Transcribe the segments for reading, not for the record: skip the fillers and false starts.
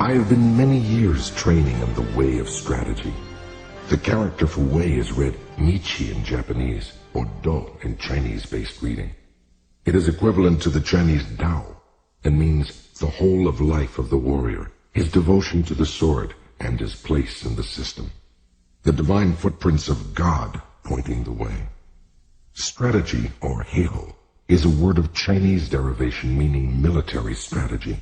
I have been many years training in the way of strategy. The character for way is read Michi in Japanese, or Do in Chinese-based reading. It is equivalent to the Chinese Dao, and means the whole of life of the warrior, his devotion to the sword, and his place in the system. The divine footprints of God pointing the way. Strategy, or Hyōhō, is a word of Chinese derivation meaning military strategy.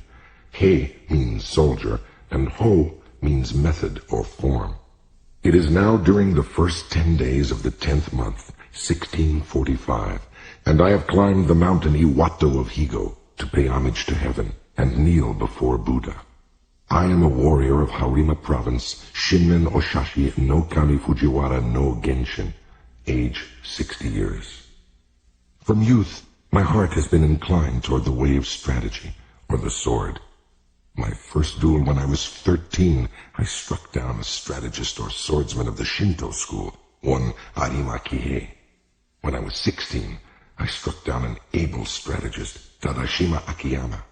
Hei means soldier, and Ho means method or form. It is now during the first 10 days of the 10th month, 1645, and I have climbed the mountain Iwato of Higo to pay homage to heaven and kneel before Buddha. I am a warrior of Harima Province, Shinmen Oshashi no Kami Fujiwara no Genshin, age 60 years. From youth, my heart has been inclined toward the way of strategy, or the sword. My first duel when I was 13, I struck down a strategist or swordsman of the Shinto school, one Arima Kihei. When I was 16, I struck down an able strategist, Tadashima Akiyama.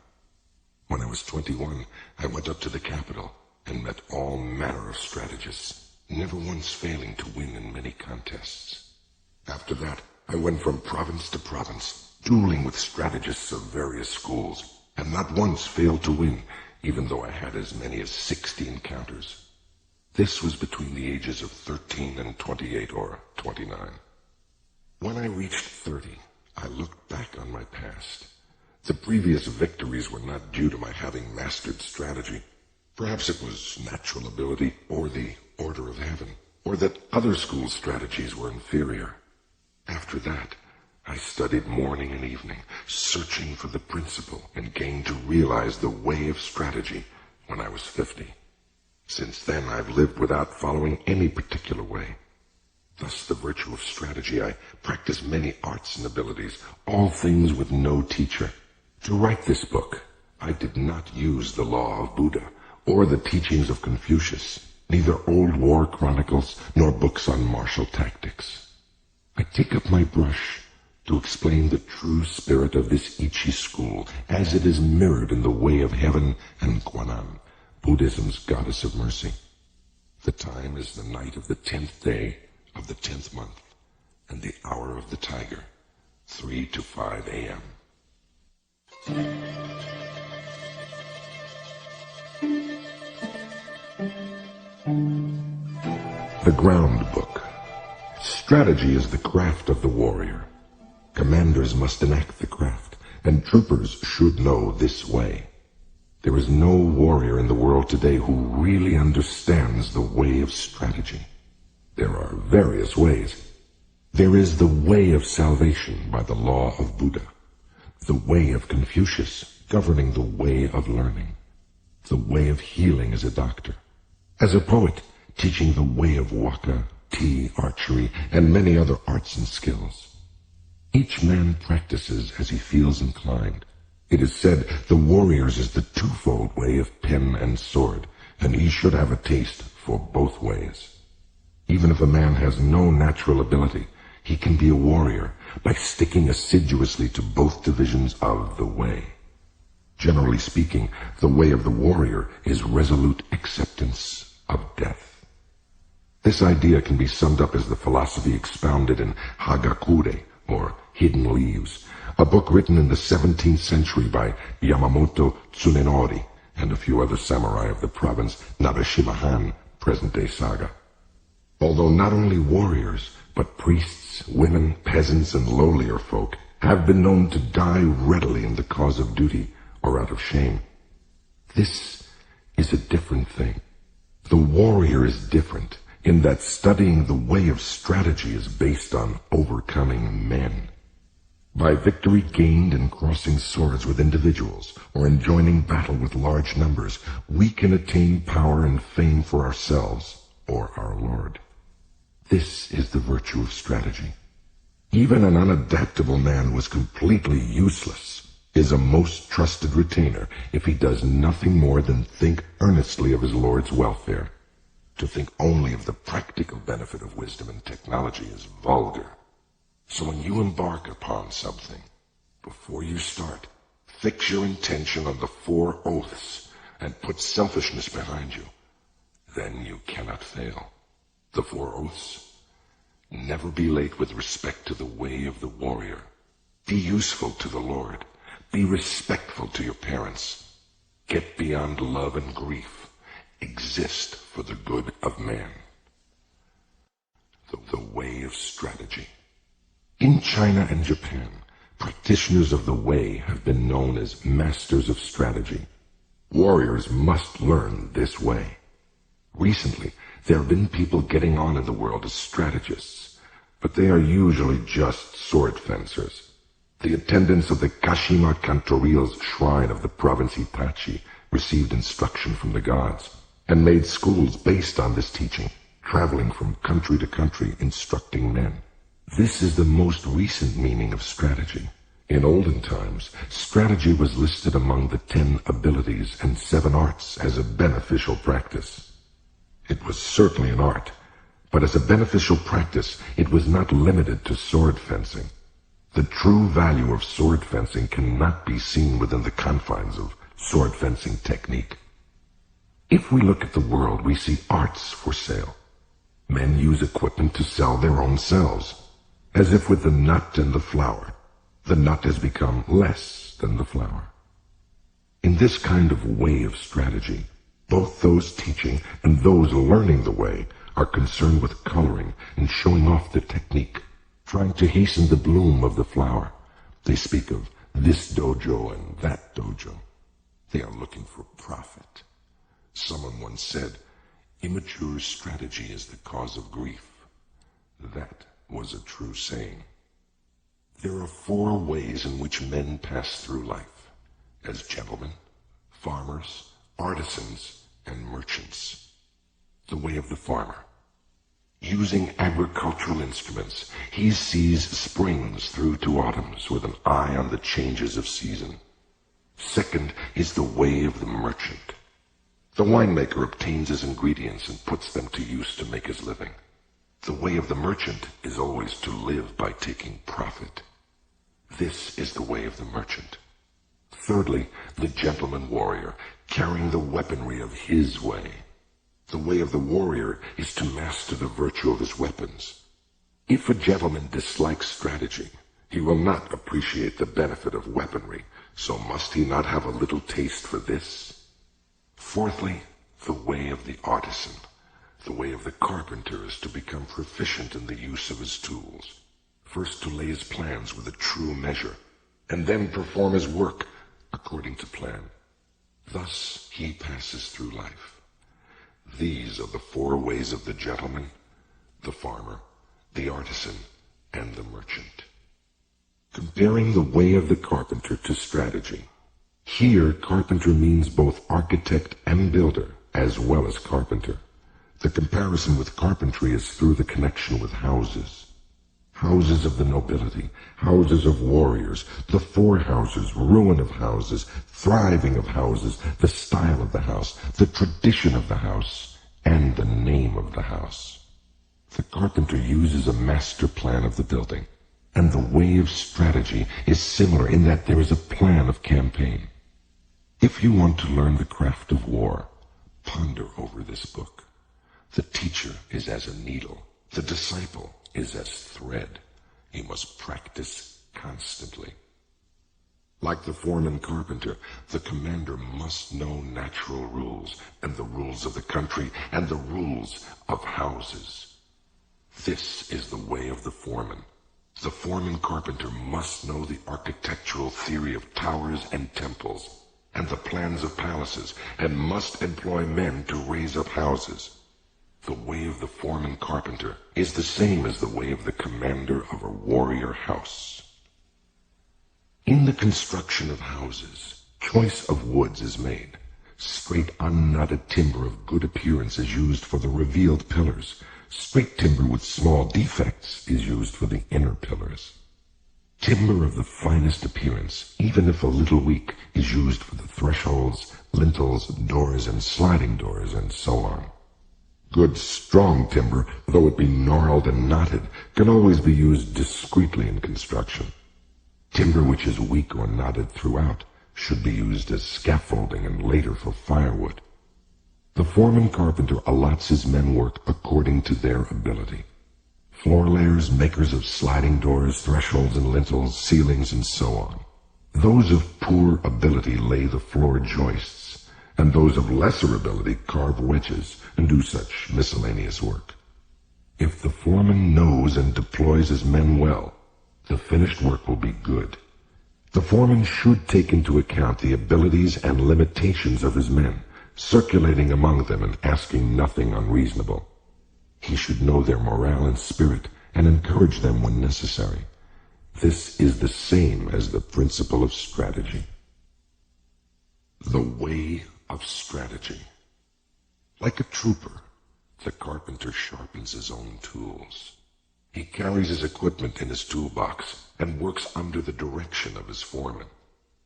When I was 21, I went up to the capital and met all manner of strategists, never once failing to win in many contests. After that, I went from province to province, dueling with strategists of various schools, and not once failed to win, even though I had as many as 60 encounters. This was between the ages of 13 and 28 or 29. When I reached 30, I looked back on my past. The previous victories were not due to my having mastered strategy. Perhaps it was natural ability, or the order of heaven, or that other school strategies were inferior. After that, I studied morning and evening, searching for the principle, and gained to realize the way of strategy when I was 50. Since then, I've lived without following any particular way. Thus, the virtue of strategy, I practice many arts and abilities, all things with no teacher. To write this book, I did not use the law of Buddha, or the teachings of Confucius, neither old war chronicles, nor books on martial tactics. I take up my brush to explain the true spirit of this Ichi school as it is mirrored in the way of heaven and Kwannon, Buddhism's goddess of mercy. The time is the night of the 10th day of the 10th month, and the hour of the tiger, 3 to 5 a.m. The Ground Book. Strategy is the craft of the warrior. Commanders must enact the craft, and troopers should know this way. There is no warrior in the world today who really understands the way of strategy. There are various ways. There is the way of salvation by the law of Buddha, the way of Confucius governing the way of learning, the way of healing as a doctor, as a poet teaching the way of waka, tea, archery, and many other arts and skills. Each man practices as he feels inclined. It is said the warrior's is the twofold way of pen and sword, and he should have a taste for both ways. Even if a man has no natural ability, he can be a warrior by sticking assiduously to both divisions of the way. Generally speaking, the way of the warrior is resolute acceptance of death. This idea can be summed up as the philosophy expounded in Hagakure, or Hidden Leaves, a book written in the 17th century by Yamamoto Tsunenori and a few other samurai of the province Nabeshima-han, present-day Saga. Although not only warriors, but priests, women, peasants, and lowlier folk have been known to die readily in the cause of duty or out of shame. This is a different thing. The warrior is different in that studying the way of strategy is based on overcoming men. By victory gained in crossing swords with individuals or in joining battle with large numbers, we can attain power and fame for ourselves or our Lord. This is the virtue of strategy. Even an unadaptable man who is completely useless is a most trusted retainer if he does nothing more than think earnestly of his Lord's welfare. To think only of the practical benefit of wisdom and technology is vulgar. So when you embark upon something, before you start, fix your intention on the 4 oaths and put selfishness behind you, then you cannot fail. The 4 oaths. Never be late with respect to the way of the warrior. Be useful to the Lord. Be respectful to your parents. Get beyond love and grief. Exist for the good of man. The way of strategy. In China and Japan, practitioners of the way have been known as masters of strategy. Warriors must learn this way. Recently, there have been people getting on in the world as strategists, but they are usually just sword fencers. The attendants of the Kashima Kantoril's shrine of the province Itachi received instruction from the gods, and made schools based on this teaching, traveling from country to country instructing men. This is the most recent meaning of strategy. In olden times, strategy was listed among the 10 abilities and 7 arts as a beneficial practice. It was certainly an art, but as a beneficial practice, it was not limited to sword fencing. The true value of sword fencing cannot be seen within the confines of sword fencing technique. If we look at the world, we see arts for sale. Men use equipment to sell their own selves, as if with the nut and the flower, the nut has become less than the flower. In this kind of way of strategy, both those teaching and those learning the way are concerned with coloring and showing off the technique, trying to hasten the bloom of the flower. They speak of this dojo and that dojo. They are looking for profit. Someone once said, "Immature strategy is the cause of grief." That was a true saying. There are 4 ways in which men pass through life: as gentlemen, farmers, artisans, and merchants. The way of the farmer. Using agricultural instruments, he sees springs through to autumns with an eye on the changes of season. Second is the way of the merchant. The winemaker obtains his ingredients and puts them to use to make his living. The way of the merchant is always to live by taking profit. This is the way of the merchant. Thirdly, the gentleman warrior, carrying the weaponry of his way. The way of the warrior is to master the virtue of his weapons. If a gentleman dislikes strategy, he will not appreciate the benefit of weaponry, so must he not have a little taste for this? Fourthly, the way of the artisan. The way of the carpenter is to become proficient in the use of his tools. First to lay his plans with a true measure, and then perform his work according to plan. Thus he passes through life. These are the 4 ways of the gentleman, the farmer, the artisan, and the merchant. Comparing the way of the carpenter to strategy. Here, carpenter means both architect and builder, as well as carpenter. The comparison with carpentry is through the connection with houses. Houses of the nobility, houses of warriors, the 4 houses, ruin of houses, thriving of houses, the style of the house, the tradition of the house, and the name of the house. The carpenter uses a master plan of the building, and the way of strategy is similar in that there is a plan of campaign. If you want to learn the craft of war, ponder over this book. The teacher is as a needle, the disciple is as thread. He must practice constantly. Like the foreman carpenter, the commander must know natural rules and the rules of the country and the rules of houses. This is the way of the foreman. The foreman carpenter must know the architectural theory of towers and temples and the plans of palaces, and must employ men to raise up houses. The way of the foreman carpenter is the same as the way of the commander of a warrior house. In the construction of houses, choice of woods is made. Straight unknotted timber of good appearance is used for the revealed pillars. Straight timber with small defects is used for the inner pillars. Timber of the finest appearance, even if a little weak, is used for the thresholds, lintels, doors, and sliding doors, and so on. Good, strong timber, though it be gnarled and knotted, can always be used discreetly in construction. Timber which is weak or knotted throughout should be used as scaffolding and later for firewood. The foreman carpenter allots his men work according to their ability. Floor layers, makers of sliding doors, thresholds and lintels, ceilings, and so on. Those of poor ability lay the floor joists, and those of lesser ability carve wedges and do such miscellaneous work. If the foreman knows and deploys his men well, the finished work will be good. The foreman should take into account the abilities and limitations of his men, circulating among them and asking nothing unreasonable. He should know their morale and spirit and encourage them when necessary. This is the same as the principle of strategy. The way of strategy. Like a trooper, the carpenter sharpens his own tools. He carries his equipment in his toolbox and works under the direction of his foreman.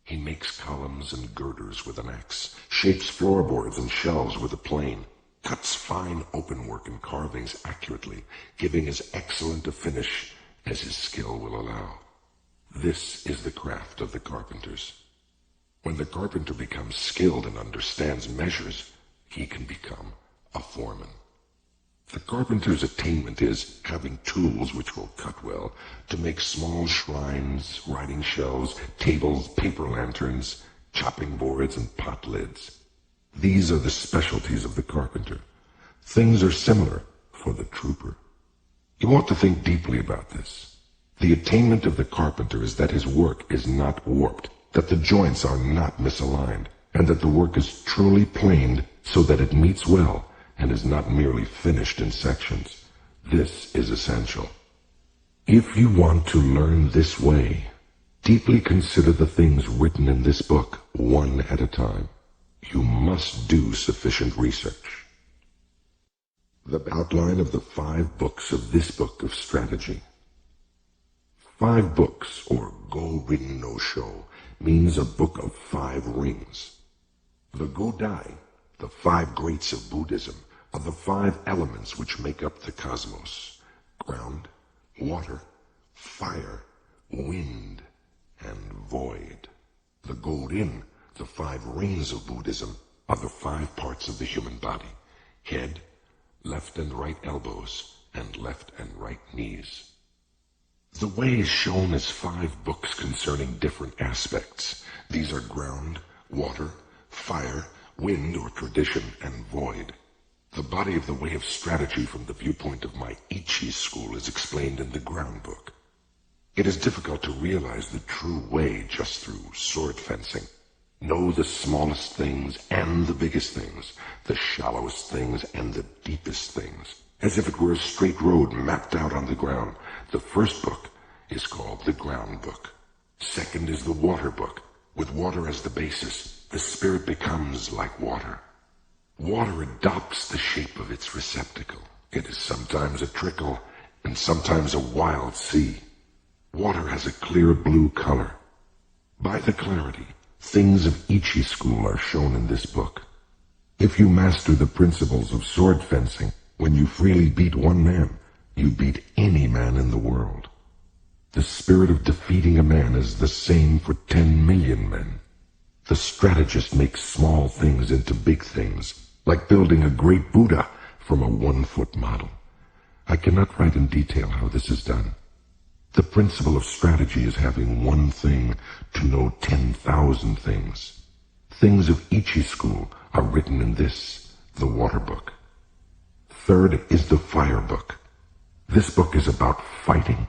He makes columns and girders with an axe, shapes floorboards and shelves with a plane, cuts fine openwork and carvings accurately, giving as excellent a finish as his skill will allow. This is the craft of the carpenters. When the carpenter becomes skilled and understands measures, he can become a foreman. The carpenter's attainment is having tools which will cut well to make small shrines, writing shelves, tables, paper lanterns, chopping boards, and pot lids. These are the specialties of the carpenter. Things are similar for the trooper. You ought to think deeply about this. The attainment of the carpenter is that his work is not warped, that the joints are not misaligned, and that the work is truly planed so that it meets well and is not merely finished in sections. This is essential. If you want to learn this way, deeply consider the things written in this book one at a time. You must do sufficient research. The outline of the 5 books of this book of strategy. 5 books, or Go-Rin no Sho, means a book of 5 rings. The Godai, the 5 greats of Buddhism, are the 5 elements which make up the cosmos: ground, water, fire, wind, and void. The Go-Rin, the 5 rings of Buddhism, are the 5 parts of the human body: head, left and right elbows, and left and right knees. The way is shown as 5 books concerning different aspects. These are ground, water, fire, wind or tradition, and void. The body of the way of strategy from the viewpoint of my Ichi school is explained in the ground book. It is difficult to realize the true way just through sword fencing. Know the smallest things and the biggest things, the shallowest things and the deepest things, as if it were a straight road mapped out on the ground. The first book is called the ground book. Second is the water book. With water as the basis, the spirit becomes like water. Water adopts the shape of its receptacle. It is sometimes a trickle and sometimes a wild sea. Water has a clear blue color. By the clarity, things of Ichi school are shown in this book. If you master the principles of sword fencing, when you freely beat one man, you beat any man in the world. The spirit of defeating a man is the same for 10 million men. The strategist makes small things into big things, like building a great Buddha from a 1-foot model. I cannot write in detail how this is done. The principle of strategy is having one thing to know 10,000 things. Things of Ichi school are written in this, the water book. Third is the fire book. This book is about fighting.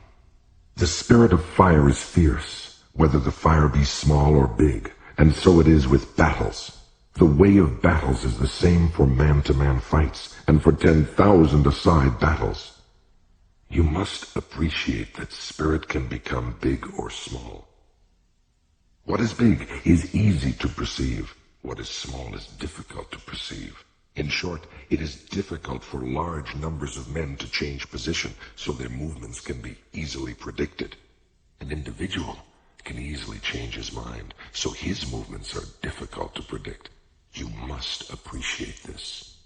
The spirit of fire is fierce, whether the fire be small or big, and so it is with battles. The way of battles is the same for man-to-man fights and for 10,000-a-side battles. You must appreciate that spirit can become big or small. What is big is easy to perceive. What is small is difficult to perceive. In short, it is difficult for large numbers of men to change position so their movements can be easily predicted. An individual can easily change his mind, so his movements are difficult to predict. You must appreciate this.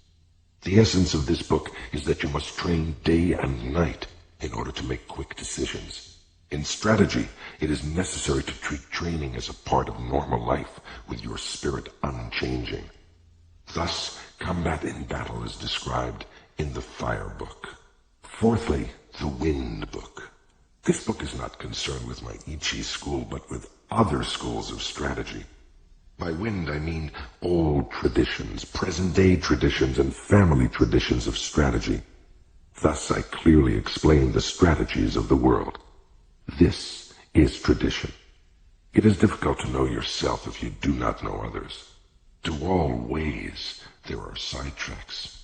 The essence of this book is that you must train day and night in order to make quick decisions. In strategy, it is necessary to treat training as a part of normal life, with your spirit unchanging. Thus, combat in battle is described in the Fire Book. Fourthly, the Wind Book. This book is not concerned with my Ichi school, but with other schools of strategy. By wind, I mean old traditions, present-day traditions, and family traditions of strategy. Thus, I clearly explain the strategies of the world. This is tradition. It is difficult to know yourself if you do not know others. To all ways, there are sidetracks.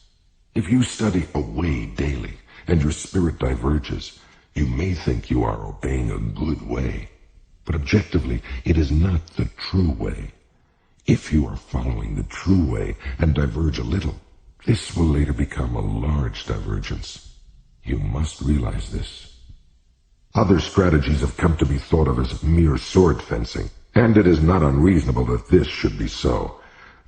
If you study a way daily, and your spirit diverges, you may think you are obeying a good way. But objectively, it is not the true way. If you are following the true way and diverge a little, this will later become a large divergence. You must realize this. Other strategies have come to be thought of as mere sword fencing, and it is not unreasonable that this should be so.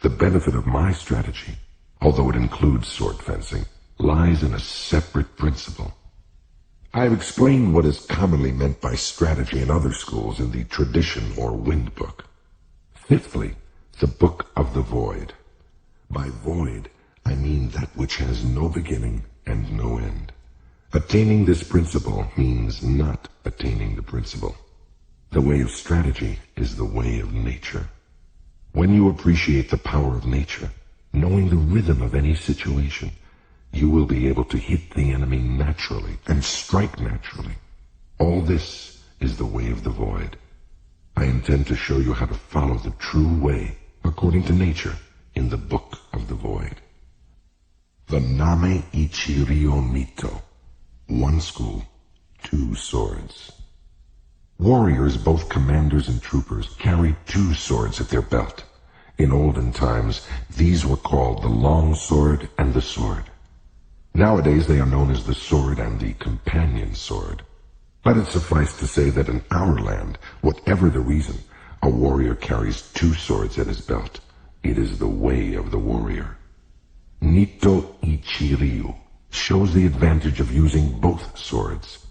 The benefit of my strategy, although it includes sword fencing, lies in a separate principle. I have explained what is commonly meant by strategy in other schools in the Tradition or Wind Book. Fifthly, the Book of the Void. By void, I mean that which has no beginning and no end. Attaining this principle means not attaining the principle. The way of strategy is the way of nature. When you appreciate the power of nature, knowing the rhythm of any situation, you will be able to hit the enemy naturally and strike naturally. All this is the way of the void. I intend to show you how to follow the true way, according to nature, in the Book of the Void. The Name Ichi-ryū Mito. One school, two swords. Warriors, both commanders and troopers, carry two swords at their belt. In olden times, these were called the long sword and the sword. Nowadays, they are known as the sword and the companion sword. Let it suffice to say that in our land, whatever the reason, a warrior carries two swords at his belt. It is the way of the warrior. Niten Ichi-ryū shows the advantage of using both swords.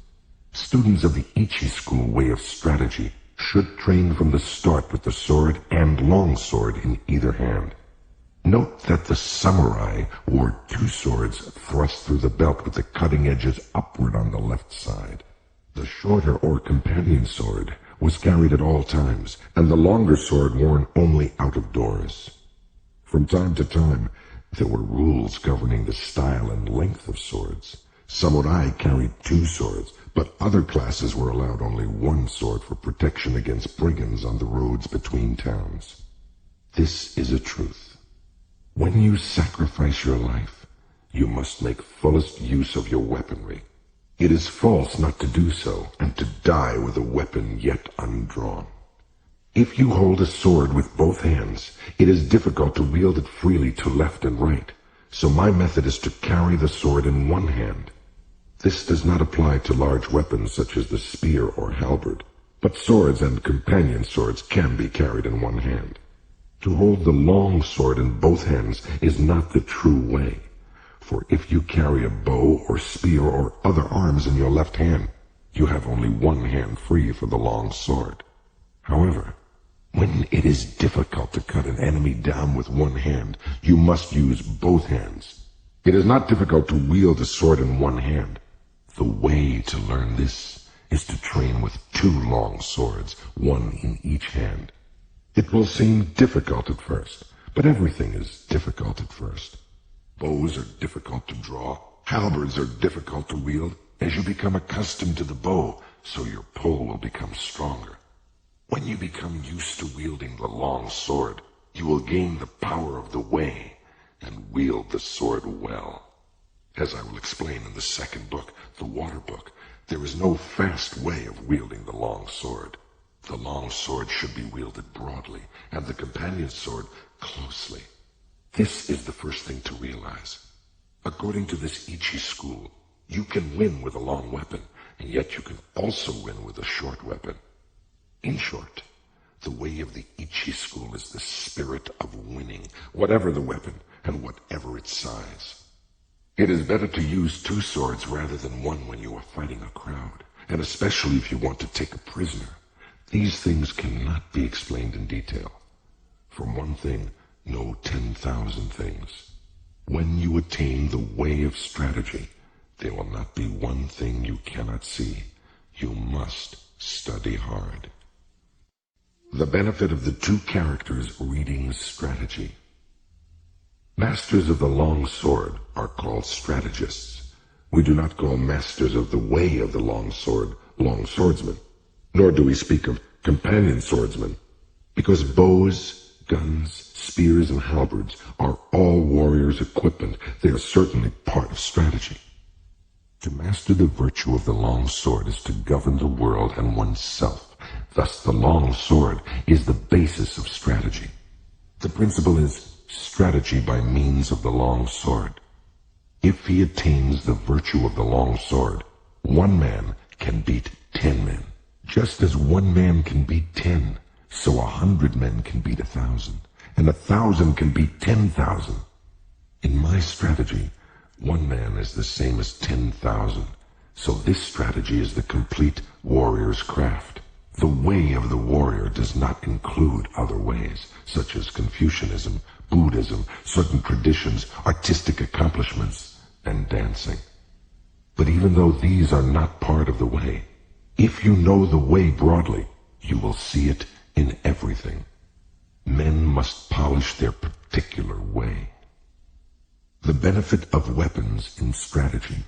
Students of the Ichi school way of strategy should train from the start with the sword and long sword in either hand. Note that the samurai wore two swords thrust through the belt with the cutting edges upward on the left side. The shorter or companion sword was carried at all times, and the longer sword worn only out of doors. From time to time, there were rules governing the style and length of swords. Samurai carried two swords, but other classes were allowed only one sword for protection against brigands on the roads between towns. This is a truth. When you sacrifice your life, you must make fullest use of your weaponry. It is false not to do so, and to die with a weapon yet undrawn. If you hold a sword with both hands, it is difficult to wield it freely to left and right, so my method is to carry the sword in one hand. This does not apply to large weapons such as the spear or halberd, but swords and companion swords can be carried in one hand. To hold the long sword in both hands is not the true way, for if you carry a bow or spear or other arms in your left hand, you have only one hand free for the long sword. However, when it is difficult to cut an enemy down with one hand, you must use both hands. It is not difficult to wield a sword in one hand. The way to learn this is to train with two long swords, one in each hand. It will seem difficult at first, but everything is difficult at first. Bows are difficult to draw, halberds are difficult to wield. As you become accustomed to the bow, so your pull will become stronger. When you become used to wielding the long sword, you will gain the power of the way and wield the sword well. As I will explain in the second book, the Water Book, there is no fast way of wielding the long sword. The long sword should be wielded broadly, and the companion sword closely. This is the first thing to realize. According to this Ichi school, you can win with a long weapon, and yet you can also win with a short weapon. In short, the way of the Ichi school is the spirit of winning, whatever the weapon and whatever its size. It is better to use two swords rather than one when you are fighting a crowd, and especially if you want to take a prisoner. These things cannot be explained in detail. From one thing, know 10,000 things. When you attain the way of strategy, there will not be one thing you cannot see. You must study hard. The benefit of the two characters reading strategy. Masters of the long sword are called strategists. We do not call masters of the way of the long sword long swordsmen, nor do we speak of companion swordsmen, because bows, guns, spears, and halberds are all warriors' equipment. They are certainly part of strategy. To master the virtue of the long sword is to govern the world and oneself. Thus, the long sword is the basis of strategy. The principle is strategy by means of the long sword. If he attains the virtue of the long sword, one man can beat 10 men. Just as one man can beat 10, so 100 men can beat 1,000, and 1,000 can beat 10,000. In my strategy, one man is the same as 10,000, so this strategy is the complete warrior's craft. The way of the warrior does not include other ways, such as Confucianism, Buddhism, certain traditions, artistic accomplishments, and dancing. But even though these are not part of the way, if you know the way broadly, you will see it in everything. Men must polish their particular way. The benefit of weapons in strategy.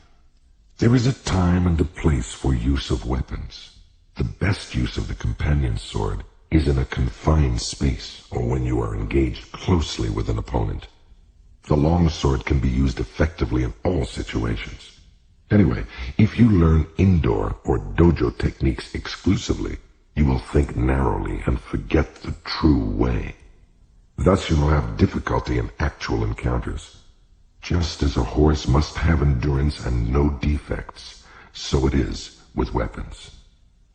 There is a time and a place for use of weapons. The best use of the companion sword is in a confined space or when you are engaged closely with an opponent. The long sword can be used effectively in all situations. Anyway, if you learn indoor or dojo techniques exclusively, you will think narrowly and forget the true way. Thus you will have difficulty in actual encounters. Just as a horse must have endurance and no defects, so it is with weapons.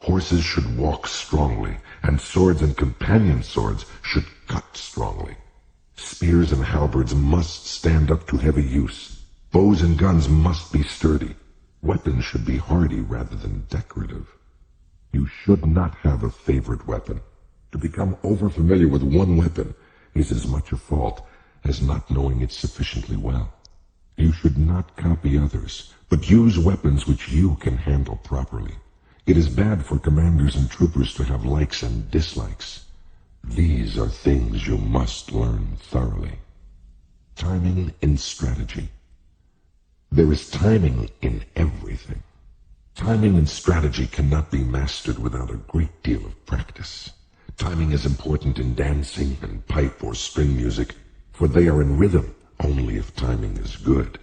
Horses should walk strongly, and swords and companion swords should cut strongly. Spears and halberds must stand up to heavy use. Bows and guns must be sturdy. Weapons should be hardy rather than decorative. You should not have a favorite weapon. To become overfamiliar with one weapon is as much a fault as not knowing it sufficiently well. You should not copy others, but use weapons which you can handle properly. It is bad for commanders and troopers to have likes and dislikes. These are things you must learn thoroughly. Timing in strategy. There is timing in everything. Timing in strategy cannot be mastered without a great deal of practice. Timing is important in dancing and pipe or string music, for they are in rhythm only if timing is good.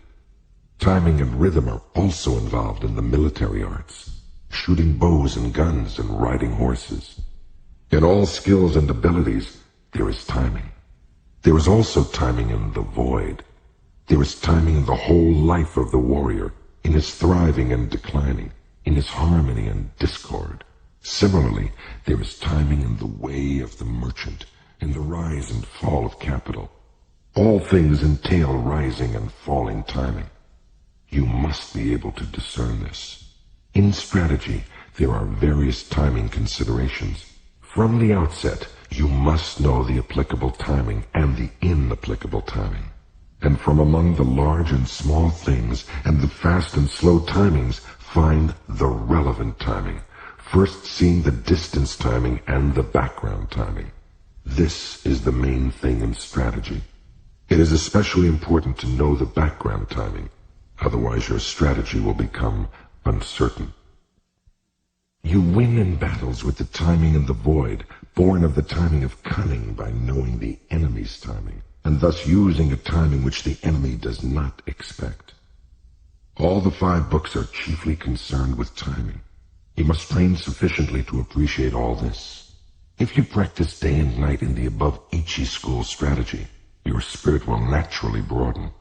Timing and rhythm are also involved in the military arts, shooting bows and guns and riding horses. In all skills and abilities, there is timing. There is also timing in the void. There is timing in the whole life of the warrior, in his thriving and declining, in his harmony and discord. Similarly, there is timing in the way of the merchant, in the rise and fall of capital. All things entail rising and falling timing. You must be able to discern this. In strategy, there are various timing considerations. From the outset, you must know the applicable timing and the inapplicable timing. And from among the large and small things and the fast and slow timings, find the relevant timing, first seeing the distance timing and the background timing. This is the main thing in strategy. It is especially important to know the background timing, otherwise your strategy will become uncertain. You win in battles with the timing in the void, born of the timing of cunning by knowing the enemy's timing, and thus using a timing which the enemy does not expect. All the 5 books are chiefly concerned with timing. You must train sufficiently to appreciate all this. If you practice day and night in the above Ichi school strategy, your spirit will naturally broaden.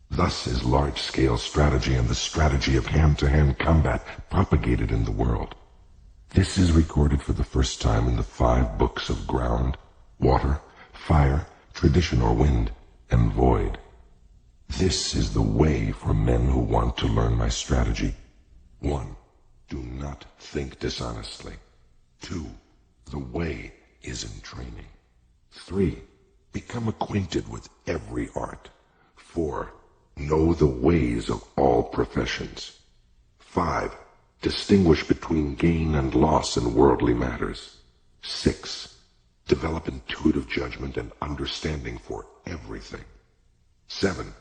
Thus is large-scale strategy and the strategy of hand-to-hand combat propagated in the world. This is recorded for the first time in the 5 books of ground, water, fire, tradition or wind, and void. This is the way for men who want to learn my strategy. 1. Do not think dishonestly. 2. The way is in training. 3. Become acquainted with every art. 4. Know the ways of all professions. 5. Distinguish between gain and loss in worldly matters. 6. Develop intuitive judgment and understanding for everything. 7.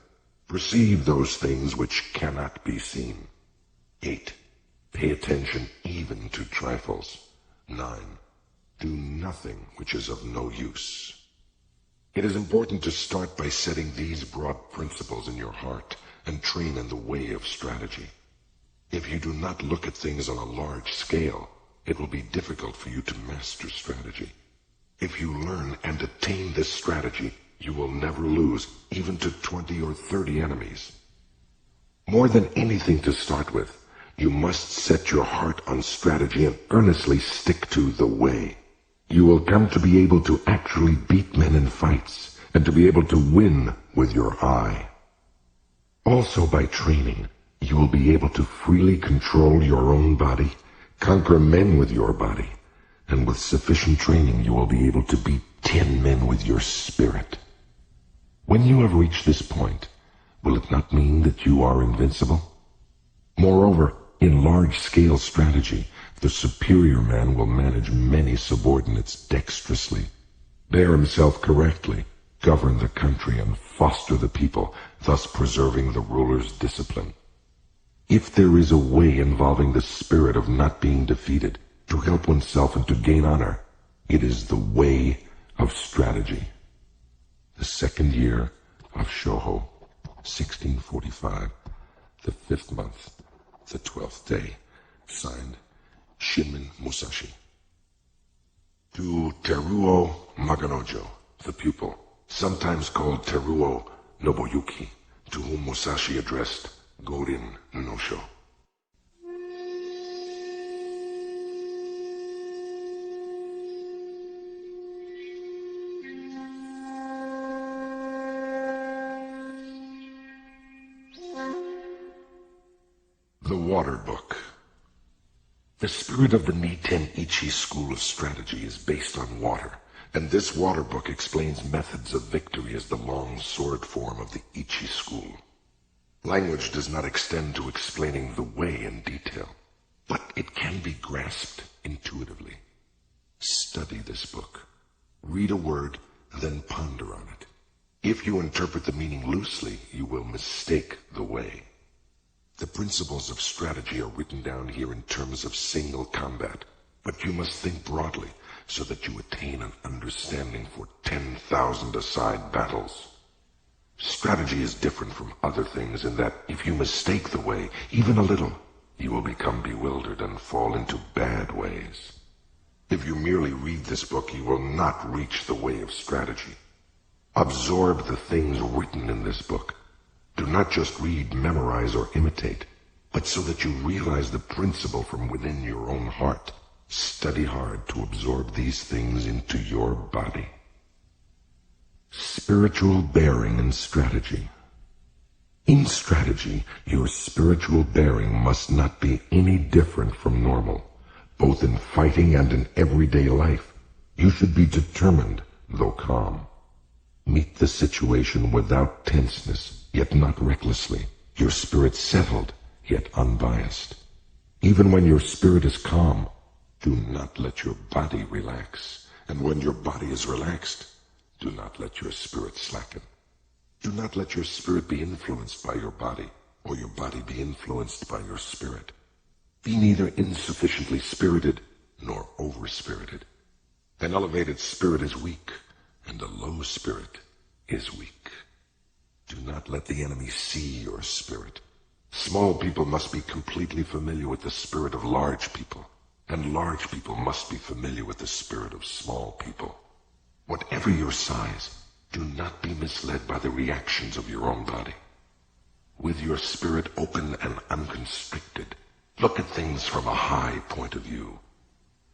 Perceive those things which cannot be seen. 8. Pay attention even to trifles. 9. Do nothing which is of no use. It is important to start by setting these broad principles in your heart and train in the way of strategy. If you do not look at things on a large scale, it will be difficult for you to master strategy. If you learn and attain this strategy, you will never lose, even to 20 or 30 enemies. More than anything to start with, you must set your heart on strategy and earnestly stick to the way. You will come to be able to actually beat men in fights, and to be able to win with your eye. Also by training, you will be able to freely control your own body, conquer men with your body, and with sufficient training you will be able to beat 10 men with your spirit. When you have reached this point, will it not mean that you are invincible? Moreover, in large-scale strategy, the superior man will manage many subordinates dexterously, bear himself correctly, govern the country, and foster the people, thus preserving the ruler's discipline. If there is a way involving the spirit of not being defeated, to help oneself and to gain honor, it is the way of strategy. The second year of Shōhō, 1645, the 5th month, the 12th day, signed Shinmen Musashi. To Teruo Maganojo, the pupil, sometimes called Teruo Nobuyuki, to whom Musashi addressed Gorin no Sho. The Water Book. The spirit of the Niten Ichi school of strategy is based on water, and this water book explains methods of victory as the long sword form of the Ichi school. Language does not extend to explaining the way in detail, but it can be grasped intuitively. Study this book. Read a word, then ponder on it. If you interpret the meaning loosely, you will mistake the way. The principles of strategy are written down here in terms of single combat, but you must think broadly so that you attain an understanding for 10,000 aside battles. Strategy is different from other things in that if you mistake the way, even a little, you will become bewildered and fall into bad ways. If you merely read this book, you will not reach the way of strategy. Absorb the things written in this book. Do not just read, memorize, or imitate, but so that you realize the principle from within your own heart. Study hard to absorb these things into your body. Spiritual bearing and strategy. In strategy, your spiritual bearing must not be any different from normal. Both in fighting and in everyday life, you should be determined, though calm. Meet the situation without tenseness, yet not recklessly. Your spirit settled, yet unbiased. Even when your spirit is calm, do not let your body relax. And when your body is relaxed, do not let your spirit slacken. Do not let your spirit be influenced by your body, or your body be influenced by your spirit. Be neither insufficiently spirited nor over-spirited. An elevated spirit is weak, and a low spirit is weak. Do not let the enemy see your spirit. Small people must be completely familiar with the spirit of large people, and large people must be familiar with the spirit of small people. Whatever your size, do not be misled by the reactions of your own body. With your spirit open and unconstricted, look at things from a high point of view.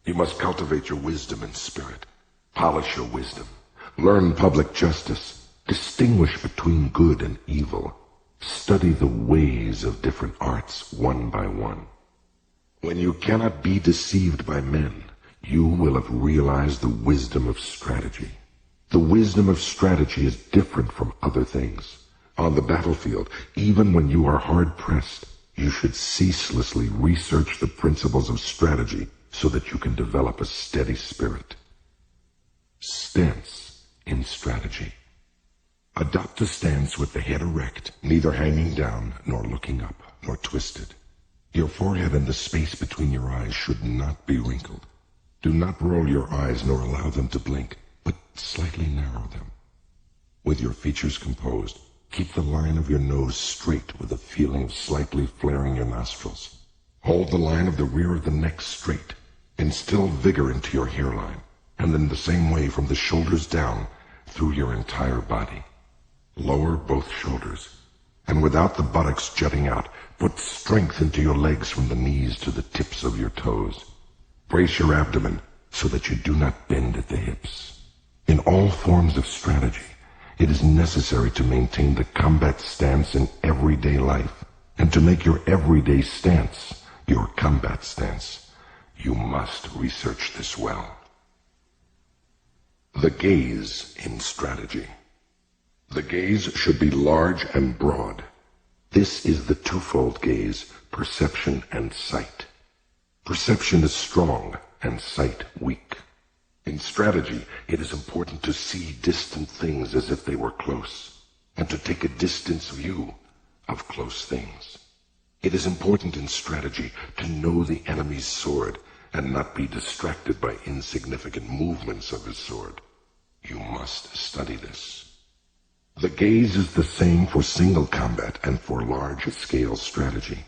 You must cultivate your wisdom and spirit. Polish your wisdom. Learn public justice. Distinguish between good and evil. Study the ways of different arts one by one. When you cannot be deceived by men, you will have realized the wisdom of strategy. The wisdom of strategy is different from other things. On the battlefield, even when you are hard-pressed, you should ceaselessly research the principles of strategy so that you can develop a steady spirit. Stance in strategy. Adopt a stance with the head erect, neither hanging down, nor looking up, nor twisted. Your forehead and the space between your eyes should not be wrinkled. Do not roll your eyes nor allow them to blink, but slightly narrow them. With your features composed, keep the line of your nose straight with a feeling of slightly flaring your nostrils. Hold the line of the rear of the neck straight. Instill vigor into your hairline, and in the same way from the shoulders down through your entire body. Lower both shoulders, and without the buttocks jutting out, put strength into your legs from the knees to the tips of your toes. Brace your abdomen so that you do not bend at the hips. In all forms of strategy, it is necessary to maintain the combat stance in everyday life, and to make your everyday stance your combat stance. You must research this well. The gaze in strategy. The gaze should be large and broad. This is the twofold gaze, perception and sight. Perception is strong and sight weak. In strategy, it is important to see distant things as if they were close, and to take a distance view of close things. It is important in strategy to know the enemy's sword and not be distracted by insignificant movements of his sword. You must study this. The gaze is the same for single combat and for large-scale strategy.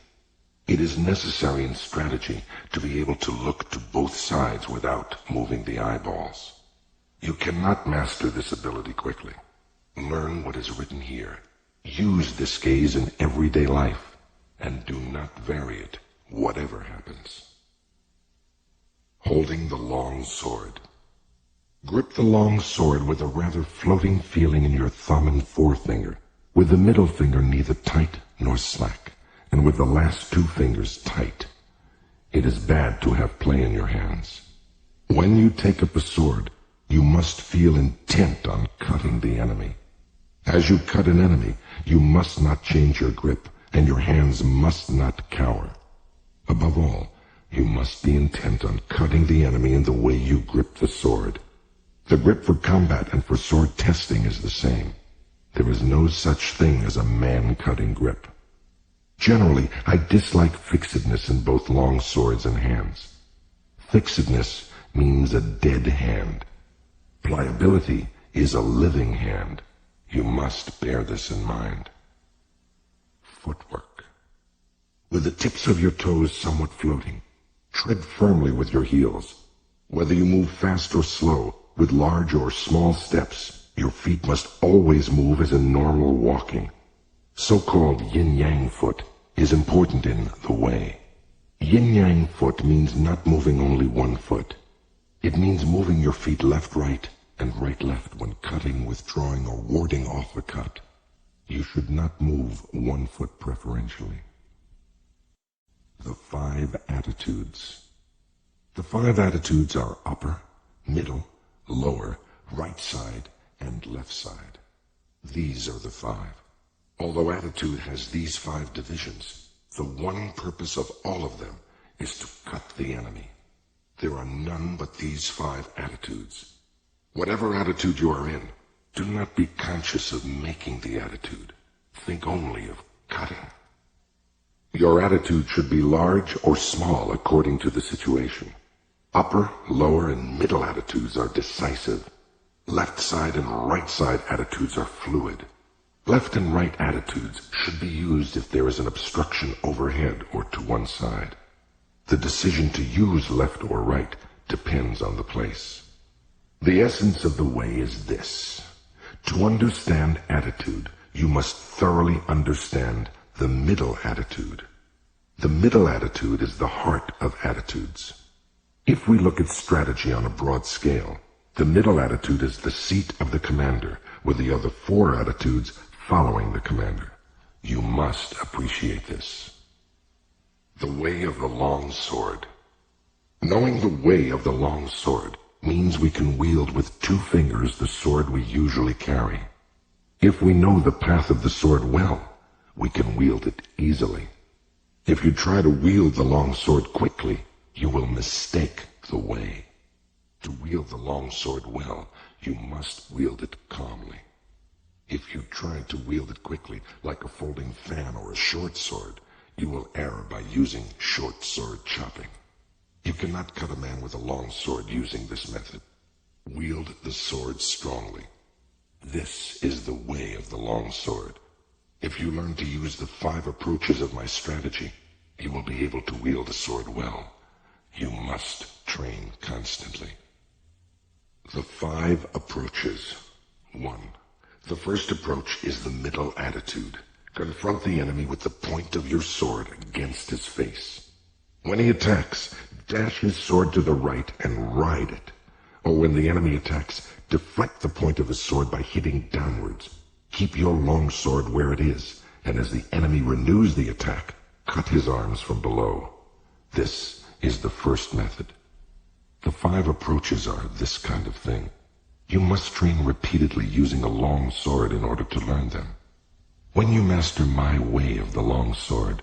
It is necessary in strategy to be able to look to both sides without moving the eyeballs. You cannot master this ability quickly. Learn what is written here. Use this gaze in everyday life, and do not vary it, whatever happens. Holding the long sword. Grip the long sword with a rather floating feeling in your thumb and forefinger, with the middle finger neither tight nor slack, and with the last two fingers tight. It is bad to have play in your hands. When you take up a sword, you must feel intent on cutting the enemy. As you cut an enemy, you must not change your grip, and your hands must not cower. Above all, you must be intent on cutting the enemy in the way you grip the sword. The grip for combat and for sword testing is the same. There is no such thing as a man-cutting grip. Generally, I dislike fixedness in both long swords and hands. Fixedness means a dead hand. Pliability is a living hand. You must bear this in mind. Footwork. With the tips of your toes somewhat floating, tread firmly with your heels. Whether you move fast or slow, with large or small steps, your feet must always move as in normal walking. So-called yin-yang foot is important in the way. Yin-yang foot means not moving only one foot. It means moving your feet left-right and right-left when cutting, withdrawing, or warding off a cut. You should not move one foot preferentially. The 5 attitudes. The 5 attitudes are upper, middle, lower, right side, and left side. These are the 5. Although attitude has these 5 divisions, the one purpose of all of them is to cut the enemy. There are none but these 5 attitudes. Whatever attitude you are in, do not be conscious of making the attitude. Think only of cutting. Your attitude should be large or small according to the situation. Upper, lower, and middle attitudes are decisive. Left side and right side attitudes are fluid. Left and right attitudes should be used if there is an obstruction overhead or to one side. The decision to use left or right depends on the place. The essence of the way is this. To understand attitude, you must thoroughly understand the middle attitude. The middle attitude is the heart of attitudes. If we look at strategy on a broad scale, the middle attitude is the seat of the commander, with the other 4 attitudes following the commander. You must appreciate this. The way of the long sword. Knowing the way of the long sword means we can wield with 2 fingers the sword we usually carry. If we know the path of the sword well, we can wield it easily. If you try to wield the long sword quickly, you will mistake the way. To wield the long sword well, you must wield it calmly. If you try to wield it quickly, like a folding fan or a short sword, you will err by using short sword chopping. You cannot cut a man with a long sword using this method. Wield the sword strongly. This is the way of the long sword. If you learn to use the 5 approaches of my strategy, you will be able to wield a sword well. You must train constantly. The 5 approaches. 1. The first approach is the middle attitude. Confront the enemy with the point of your sword against his face. When he attacks, dash his sword to the right and ride it. Or when the enemy attacks, deflect the point of his sword by hitting downwards. Keep your long sword where it is, and as the enemy renews the attack, cut his arms from below. This is the first method. The 5 approaches are this kind of thing. You must train repeatedly using a long sword in order to learn them. When you master my way of the long sword,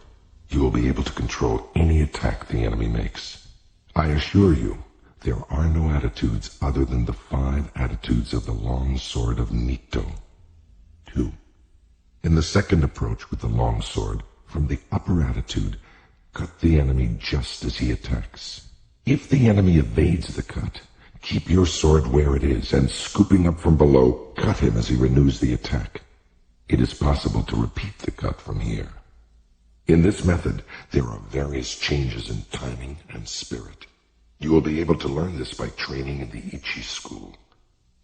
you will be able to control any attack the enemy makes. I assure you, there are no attitudes other than the 5 attitudes of the long sword of Nito. 2. In the second approach with the long sword, from the upper attitude, cut the enemy just as he attacks. If the enemy evades the cut, keep your sword where it is, and scooping up from below, cut him as he renews the attack. It is possible to repeat the cut from here. In this method, there are various changes in timing and spirit. You will be able to learn this by training in the Ichi school.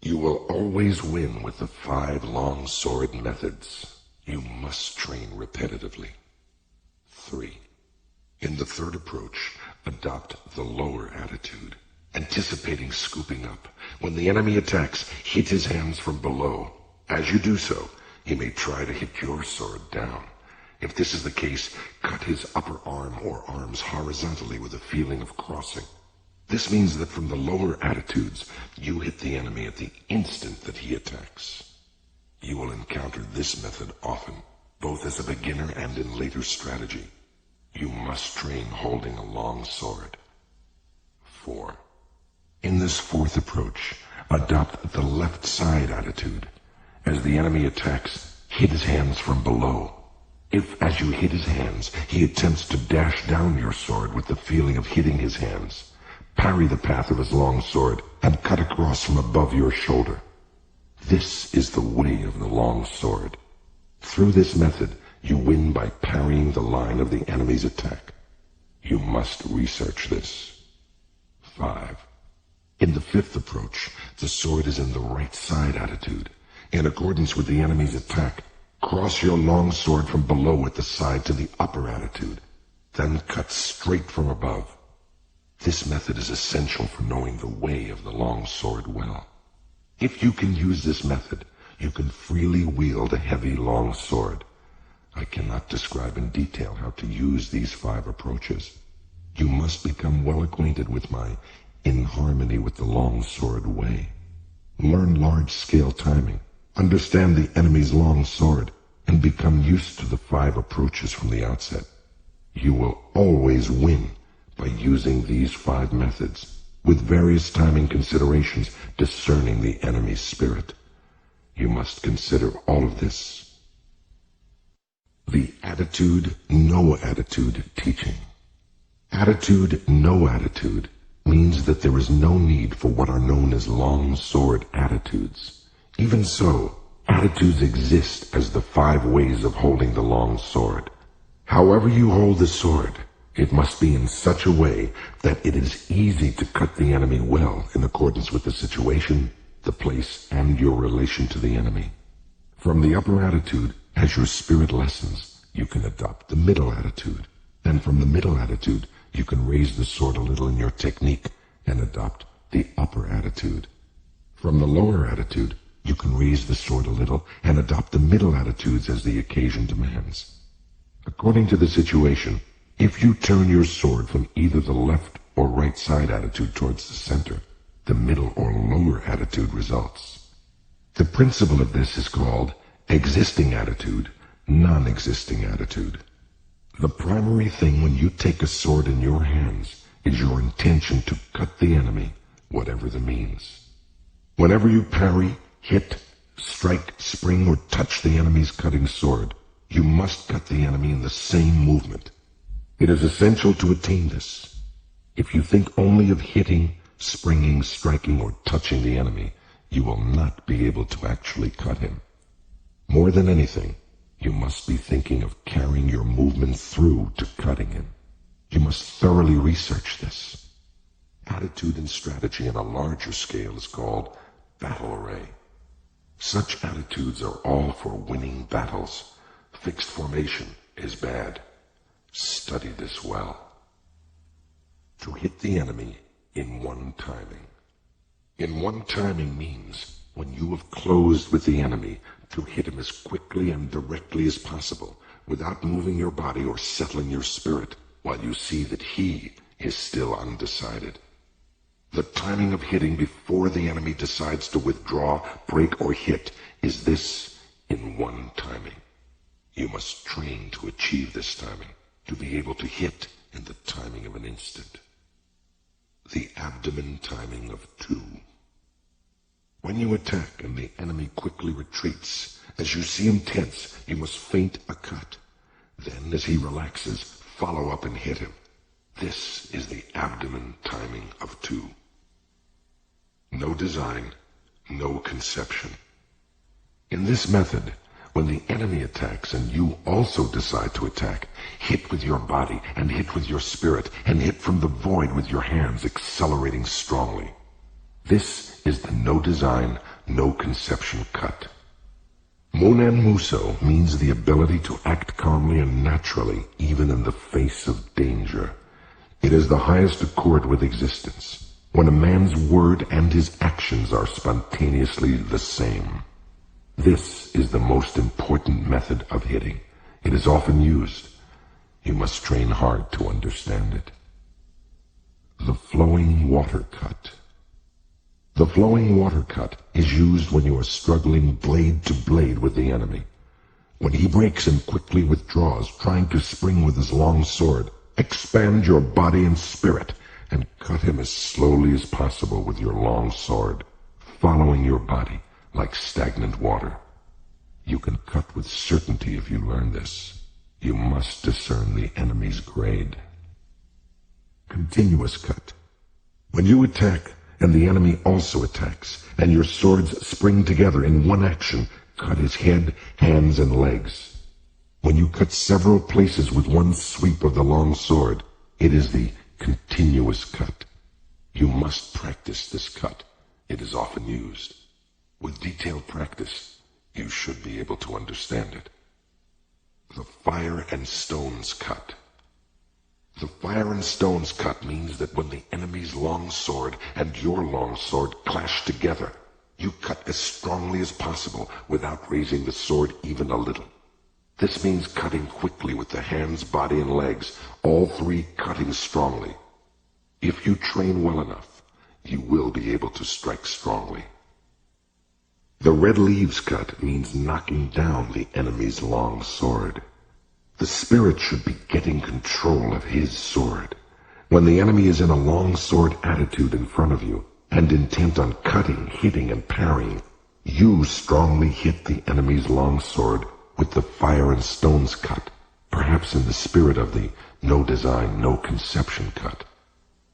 You will always win with the 5 long sword methods. You must train repetitively. 3. In the third approach, adopt the lower attitude, anticipating scooping up. When the enemy attacks, hit his hands from below. As you do so, he may try to hit your sword down. If this is the case, cut his upper arm or arms horizontally with a feeling of crossing. This means that from the lower attitudes, you hit the enemy at the instant that he attacks. You will encounter this method often, both as a beginner and in later strategy. You must train holding a long sword. 4. In this fourth approach, adopt the left side attitude. As the enemy attacks, hit his hands from below. If, as you hit his hands, he attempts to dash down your sword with the feeling of hitting his hands, parry the path of his long sword and cut across from above your shoulder. This is the way of the long sword. Through this method, you win by parrying the line of the enemy's attack. You must research this. 5. In the fifth approach, the sword is in the right side attitude. In accordance with the enemy's attack, cross your long sword from below at the side to the upper attitude, then cut straight from above. This method is essential for knowing the way of the long sword well. If you can use this method, you can freely wield a heavy long sword. I cannot describe in detail how to use these 5 approaches. You must become well acquainted with my in harmony with the long sword way. Learn large-scale timing, understand the enemy's long sword, and become used to the 5 approaches from the outset. You will always win by using these 5 methods, with various timing considerations discerning the enemy's spirit. You must consider all of this. The attitude, no attitude teaching. Attitude, no attitude means that there is no need for what are known as long sword attitudes. Even so, attitudes exist as the 5 ways of holding the long sword. However you hold the sword, it must be in such a way that it is easy to cut the enemy well in accordance with the situation, the place, and your relation to the enemy. From the upper attitude, as your spirit lessens, you can adopt the middle attitude. Then from the middle attitude, you can raise the sword a little in your technique and adopt the upper attitude. From the lower attitude, you can raise the sword a little and adopt the middle attitudes as the occasion demands. According to the situation, If you turn your sword from either the left or right side attitude towards the center, the middle or lower attitude results. The principle of this is called existing attitude, non-existing attitude. The primary thing when you take a sword in your hands is your intention to cut the enemy, whatever the means. Whenever you parry, hit, strike, spring, or touch the enemy's cutting sword, you must cut the enemy in the same movement. It is essential to attain this. If you think only of hitting, springing, striking, or touching the enemy, you will not be able to actually cut him. More than anything, you must be thinking of carrying your movement through to cutting him. You must thoroughly research this. Attitude and strategy on a larger scale is called battle array. Such attitudes are all for winning battles. Fixed formation is bad. Study this well. To hit the enemy in one timing. In one timing means when you have closed with the enemy, to hit him as quickly and directly as possible without moving your body or settling your spirit while you see that he is still undecided. The timing of hitting before the enemy decides to withdraw, break, or hit is this in one timing. You must train to achieve this timing, to be able to hit in the timing of an instant. The abdomen timing of 2. When you attack and the enemy quickly retreats, as you see him tense, you must feint a cut. Then, as he relaxes, follow up and hit him. This is the abdomen timing of 2. No design, no conception. In this method, when the enemy attacks and you also decide to attack, hit with your body and hit with your spirit and hit from the void with your hands, accelerating strongly. This is the no design, no conception cut. Monen Muso means the ability to act calmly and naturally even in the face of danger. It is the highest accord with existence, when a man's word and his actions are spontaneously the same. This is the most important method of hitting. It is often used. You must train hard to understand it. The flowing water cut. The flowing water cut is used when you are struggling blade to blade with the enemy. When he breaks and quickly withdraws, trying to spring with his long sword, expand your body and spirit and cut him as slowly as possible with your long sword, following your body like stagnant water. You can cut with certainty if you learn this. You must discern the enemy's grade. Continuous cut. When you attack, and the enemy also attacks, and your swords spring together in one action, cut his head, hands, and legs. When you cut several places with one sweep of the long sword, it is the continuous cut. You must practice this cut. It is often used. With detailed practice, you should be able to understand it. The fire and stones cut. The fire and stones cut means that when the enemy's long sword and your long sword clash together, you cut as strongly as possible without raising the sword even a little. This means cutting quickly with the hands, body, and legs, all three cutting strongly. If you train well enough, you will be able to strike strongly. The red leaves cut means knocking down the enemy's long sword. The spirit should be getting control of his sword. When the enemy is in a long sword attitude in front of you, and intent on cutting, hitting, and parrying, you strongly hit the enemy's long sword with the fire and stones cut, perhaps in the spirit of the no design, no conception cut.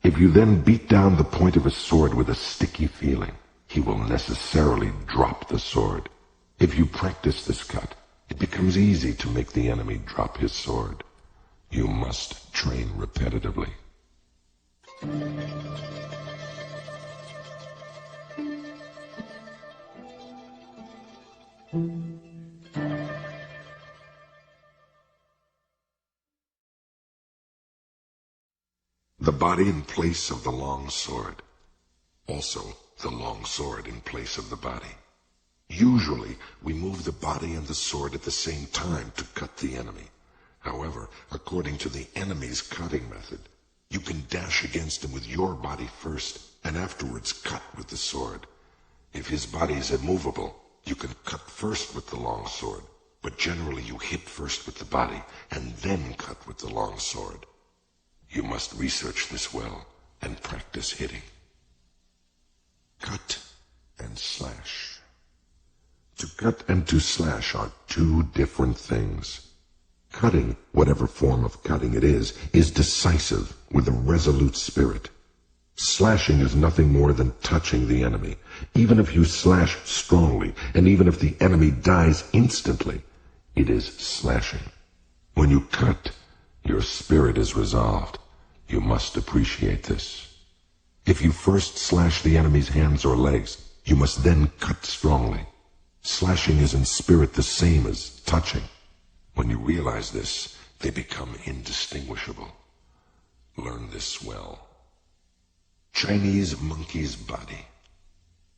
If you then beat down the point of his sword with a sticky feeling, he will necessarily drop the sword. If you practice this cut, it becomes easy to make the enemy drop his sword. You must train repetitively. The body in place of the long sword. Also, the long sword in place of the body. Usually, we move the body and the sword at the same time to cut the enemy. However, according to the enemy's cutting method, you can dash against him with your body first, and afterwards cut with the sword. If his body is immovable, you can cut first with the long sword, but generally you hit first with the body, and then cut with the long sword. You must research this well, and practice hitting. Cut and slash. To cut and to slash are two different things. Cutting, whatever form of cutting it is decisive with a resolute spirit. Slashing is nothing more than touching the enemy. Even if you slash strongly, and even if the enemy dies instantly, it is slashing. When you cut, your spirit is resolved. You must appreciate this. If you first slash the enemy's hands or legs, you must then cut strongly. Slashing is in spirit the same as touching. When you realize this, they become indistinguishable. Learn this well. Chinese monkey's body.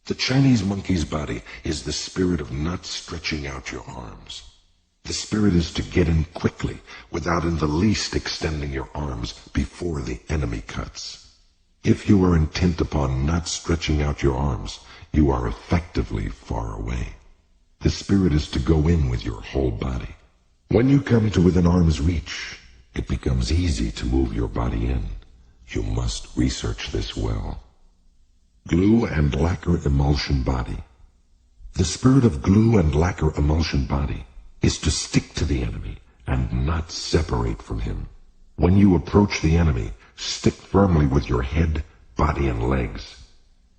The Chinese monkey's body is the spirit of not stretching out your arms. The spirit is to get in quickly, without in the least extending your arms before the enemy cuts. If you are intent upon not stretching out your arms, you are effectively far away. The spirit is to go in with your whole body. When you come to within arm's reach, it becomes easy to move your body in. You must research this well. Glue and lacquer emulsion body. The spirit of glue and lacquer emulsion body is to stick to the enemy and not separate from him. When you approach the enemy, stick firmly with your head, body, and legs.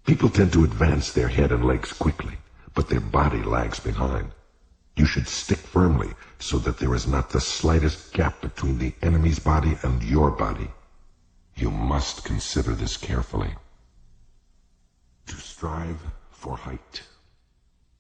People tend to advance their head and legs quickly, but their body lags behind. You should stick firmly so that there is not the slightest gap between the enemy's body and your body. You must consider this carefully. To strive for height.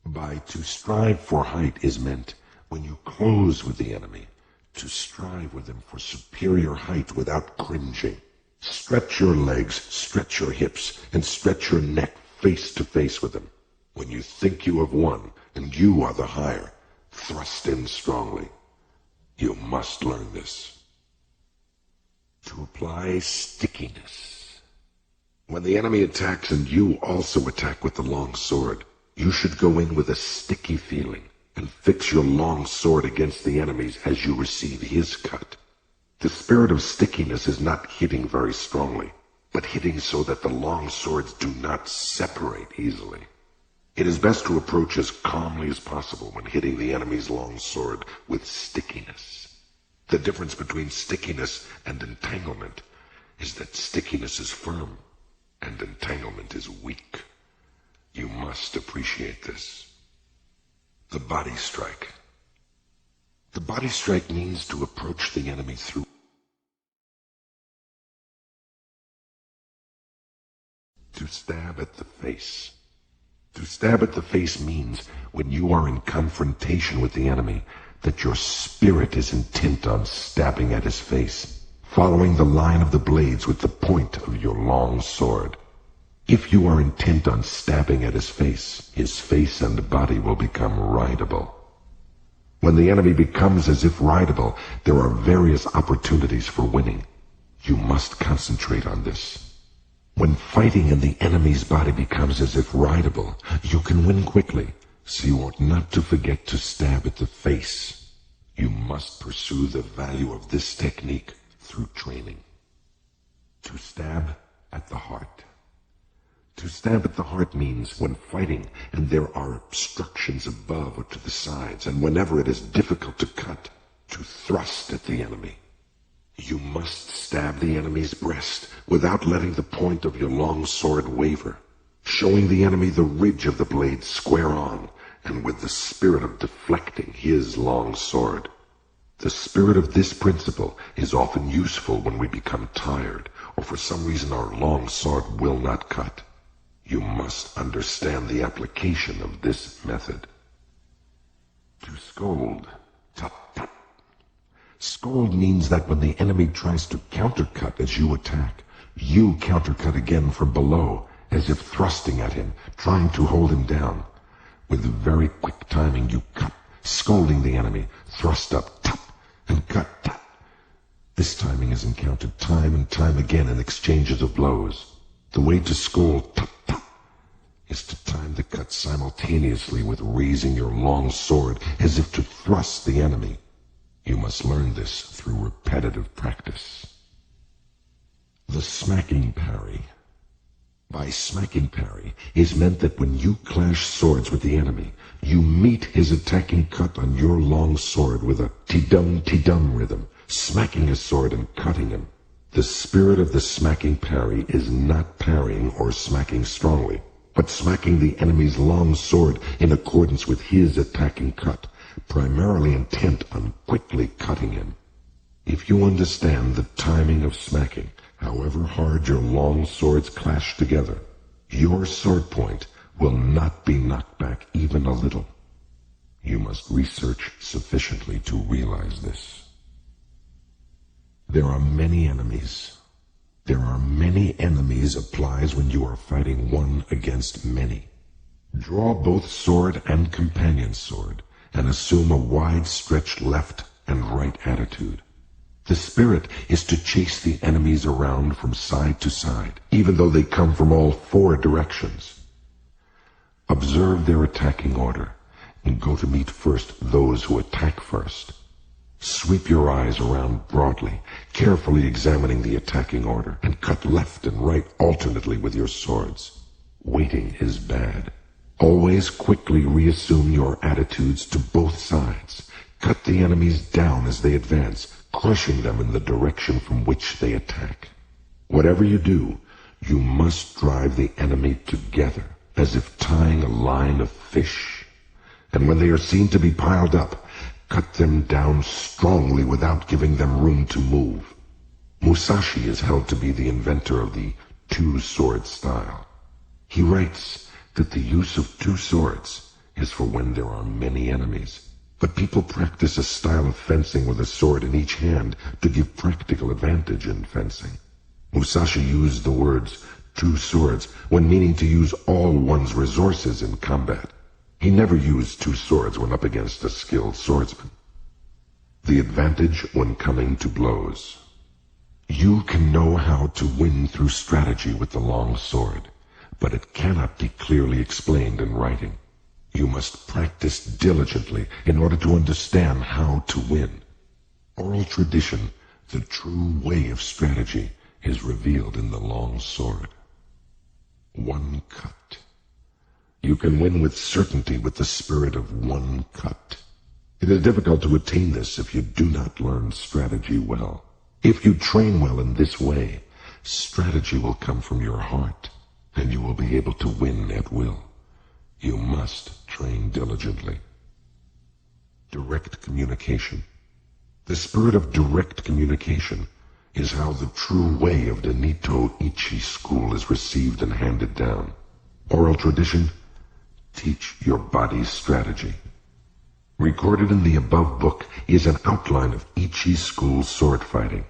By to strive for height is meant when you close with the enemy, to strive with him for superior height without cringing. Stretch your legs, stretch your hips, and stretch your neck face to face with him. When you think you have won, and you are the higher, thrust in strongly. You must learn this. To apply stickiness. When the enemy attacks and you also attack with the long sword, you should go in with a sticky feeling and fix your long sword against the enemy's as you receive his cut. The spirit of stickiness is not hitting very strongly, but hitting so that the long swords do not separate easily. It is best to approach as calmly as possible when hitting the enemy's long sword with stickiness. The difference between stickiness and entanglement is that stickiness is firm and entanglement is weak. You must appreciate this. The body strike. The body strike means to approach the enemy through. To stab at the face. To stab at the face means, when you are in confrontation with the enemy, that your spirit is intent on stabbing at his face, following the line of the blades with the point of your long sword. If you are intent on stabbing at his face and body will become rideable. When the enemy becomes as if rideable, there are various opportunities for winning. You must concentrate on this. When fighting and the enemy's body becomes as if rideable, you can win quickly, so you ought not to forget to stab at the face. You must pursue the value of this technique through training. To stab at the heart. To stab at the heart means when fighting and there are obstructions above or to the sides, and whenever it is difficult to cut, to thrust at the enemy. You must stab the enemy's breast without letting the point of your long sword waver, showing the enemy the ridge of the blade square on, and with the spirit of deflecting his long sword. The spirit of this principle is often useful when we become tired, or for some reason our long sword will not cut. You must understand the application of this method. To scold. Tut, tut. Scold means that when the enemy tries to countercut as you attack, you countercut again from below, as if thrusting at him, trying to hold him down. With very quick timing you cut, scolding the enemy, thrust up, tut, and cut, tut. This timing is encountered time and time again in exchanges of blows. The way to score tut-tut is to time the cut simultaneously with raising your long sword as if to thrust the enemy. You must learn this through repetitive practice. The smacking parry. By smacking parry is meant that when you clash swords with the enemy, you meet his attacking cut on your long sword with a ti-dum rhythm, smacking his sword and cutting him. The spirit of the smacking parry is not parrying or smacking strongly, but smacking the enemy's long sword in accordance with his attacking cut, primarily intent on quickly cutting him. If you understand the timing of smacking, however hard your long swords clash together, your sword point will not be knocked back even a little. You must research sufficiently to realize this. There are many enemies. There are many enemies applies when you are fighting one against many. Draw both sword and companion sword and assume a wide-stretched left and right attitude. The spirit is to chase the enemies around from side to side, even though they come from all four directions. Observe their attacking order, and go to meet first those who attack first. Sweep your eyes around broadly, carefully examining the attacking order, and cut left and right alternately with your swords. Waiting is bad. Always quickly reassume your attitudes to both sides. Cut the enemies down as they advance, crushing them in the direction from which they attack. Whatever you do, you must drive the enemy together, as if tying a line of fish. And when they are seen to be piled up, cut them down strongly without giving them room to move. Musashi is held to be the inventor of the two-sword style. He writes that the use of two swords is for when there are many enemies. But people practice a style of fencing with a sword in each hand to give practical advantage in fencing. Musashi used the words two swords when meaning to use all one's resources in combat. He never used two swords when up against a skilled swordsman. The advantage when coming to blows. You can know how to win through strategy with the long sword, but it cannot be clearly explained in writing. You must practice diligently in order to understand how to win. Oral tradition, the true way of strategy, is revealed in the long sword. One cut. You can win with certainty with the spirit of one cut. It is difficult to attain this if you do not learn strategy well. If you train well in this way, strategy will come from your heart, and you will be able to win at will. You must train diligently. Direct communication. The spirit of direct communication is how the true way of the Niten Ichi school is received and handed down. Oral tradition, teach your body's strategy. Recorded in the above book is an outline of Ichi school sword fighting.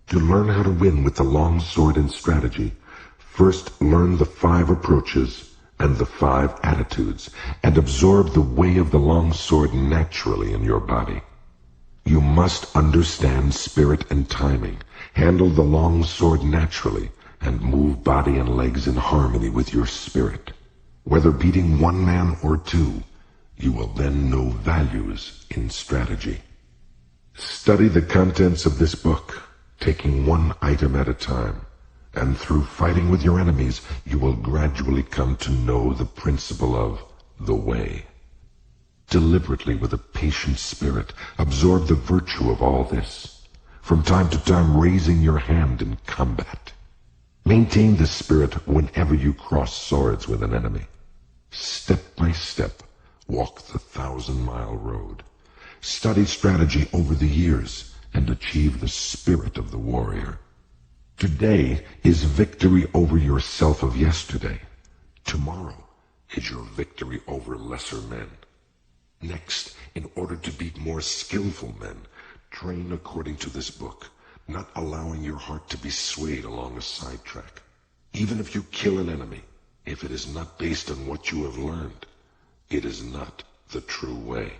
To learn how to win with the long sword in strategy, first learn the 5 approaches and the 5 attitudes, and absorb the way of the long sword naturally in your body. You must understand spirit and timing, handle the long sword naturally, and move body and legs in harmony with your spirit. Whether beating one man or 2, you will then know values in strategy. Study the contents of this book, taking one item at a time. And through fighting with your enemies, you will gradually come to know the principle of the way. Deliberately, with a patient spirit, absorb the virtue of all this, from time to time raising your hand in combat. Maintain this spirit whenever you cross swords with an enemy. Step by step, walk the 1,000-mile road. Study strategy over the years, and achieve the spirit of the warrior. Today is victory over yourself of yesterday. Tomorrow is your victory over lesser men. Next, in order to beat more skillful men, train according to this book, not allowing your heart to be swayed along a sidetrack. Even if you kill an enemy, if it is not based on what you have learned, it is not the true way.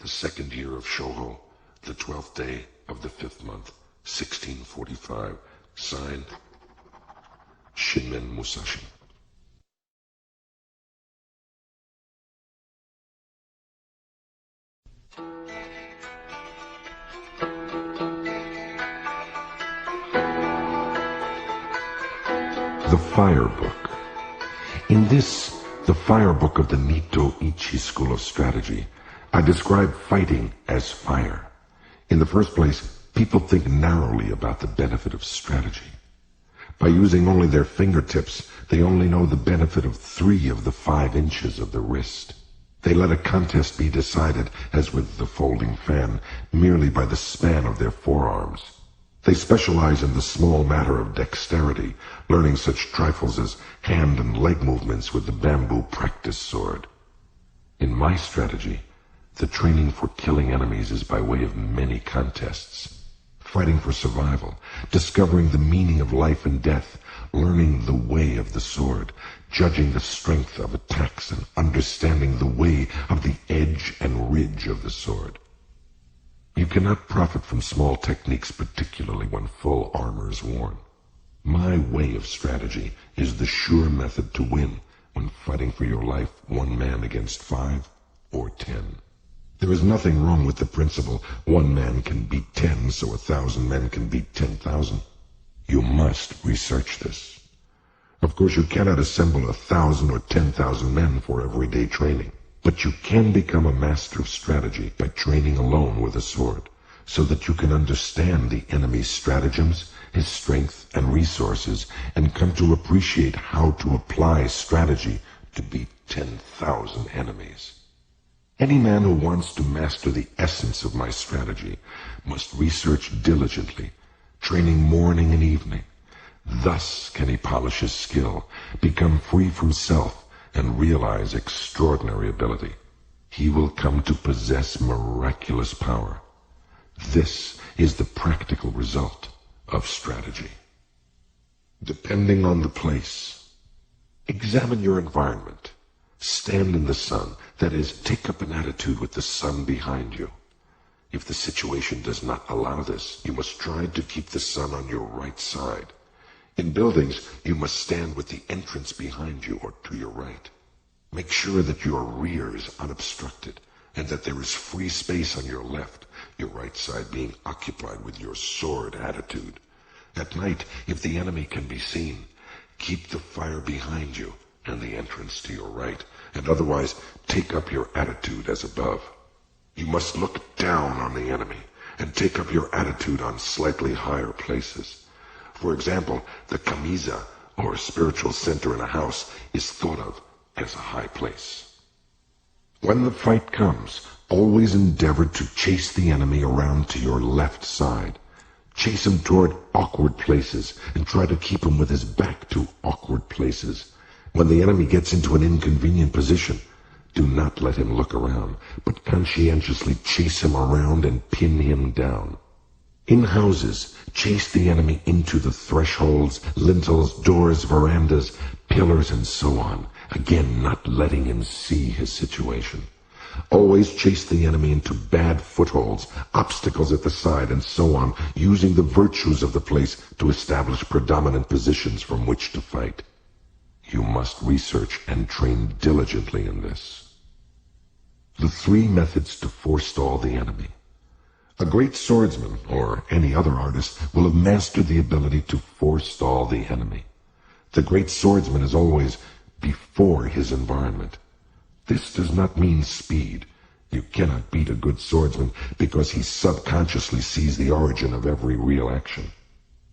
The second year of Shōhō, the 12th day, of the 5th month, 1645. Signed, Shinmen Musashi. The Fire Book. In this, the Fire Book of the Niten Ichi School of Strategy, I describe fighting as fire. In the first place, people think narrowly about the benefit of strategy. By using only their fingertips, they only know the benefit of 3 of the 5 inches of the wrist. They let a contest be decided, as with the folding fan, merely by the span of their forearms. They specialize in the small matter of dexterity, learning such trifles as hand and leg movements with the bamboo practice sword. In my strategy, the training for killing enemies is by way of many contests. Fighting for survival, discovering the meaning of life and death, learning the way of the sword, judging the strength of attacks, and understanding the way of the edge and ridge of the sword. You cannot profit from small techniques, particularly when full armor is worn. My way of strategy is the sure method to win when fighting for your life 1 man against 5 or 10. There is nothing wrong with the principle 1 man can beat 10, so 1,000 men can beat 10,000. You must research this. Of course, you cannot assemble 1,000 or 10,000 men for everyday training. But you can become a master of strategy by training alone with a sword, so that you can understand the enemy's stratagems, his strength and resources, and come to appreciate how to apply strategy to beat 10,000 enemies. Any man who wants to master the essence of my strategy must research diligently, training morning and evening. Thus can he polish his skill, become free from self, and realize extraordinary ability. He will come to possess miraculous power. This is the practical result of strategy. Depending on the place. Examine your environment. Stand in the sun, that is, take up an attitude with the sun behind you. If the situation does not allow this, you must try to keep the sun on your right side. In buildings, you must stand with the entrance behind you or to your right. Make sure that your rear is unobstructed and that there is free space on your left, your right side being occupied with your sword attitude. At night, if the enemy can be seen, keep the fire behind you and the entrance to your right, and otherwise take up your attitude as above. You must look down on the enemy and take up your attitude on slightly higher places. For example, the kamisa, or spiritual center in a house, is thought of as a high place. When the fight comes, always endeavor to chase the enemy around to your left side. Chase him toward awkward places and try to keep him with his back to awkward places. When the enemy gets into an inconvenient position, do not let him look around, but conscientiously chase him around and pin him down. In houses, chase the enemy into the thresholds, lintels, doors, verandas, pillars, and so on, again not letting him see his situation. Always chase the enemy into bad footholds, obstacles at the side, and so on, using the virtues of the place to establish predominant positions from which to fight. You must research and train diligently in this. The 3 methods to forestall the enemy. A great swordsman, or any other artist, will have mastered the ability to forestall the enemy. The great swordsman is always before his environment. This does not mean speed. You cannot beat a good swordsman because he subconsciously sees the origin of every real action.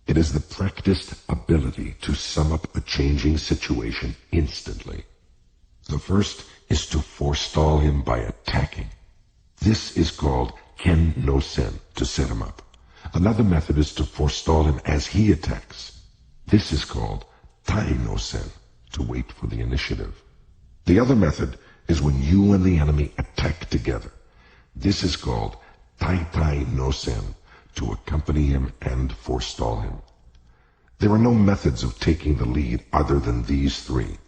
It is the practiced ability to sum up a changing situation instantly. The first is to forestall him by attacking. This is called ken no sen, to set him up. Another method is to forestall him as he attacks. This is called tai no sen, to wait for the initiative. The other method is when you and the enemy attack together. This is called tai no sen, to accompany him and forestall him. There are no methods of taking the lead other than these 3.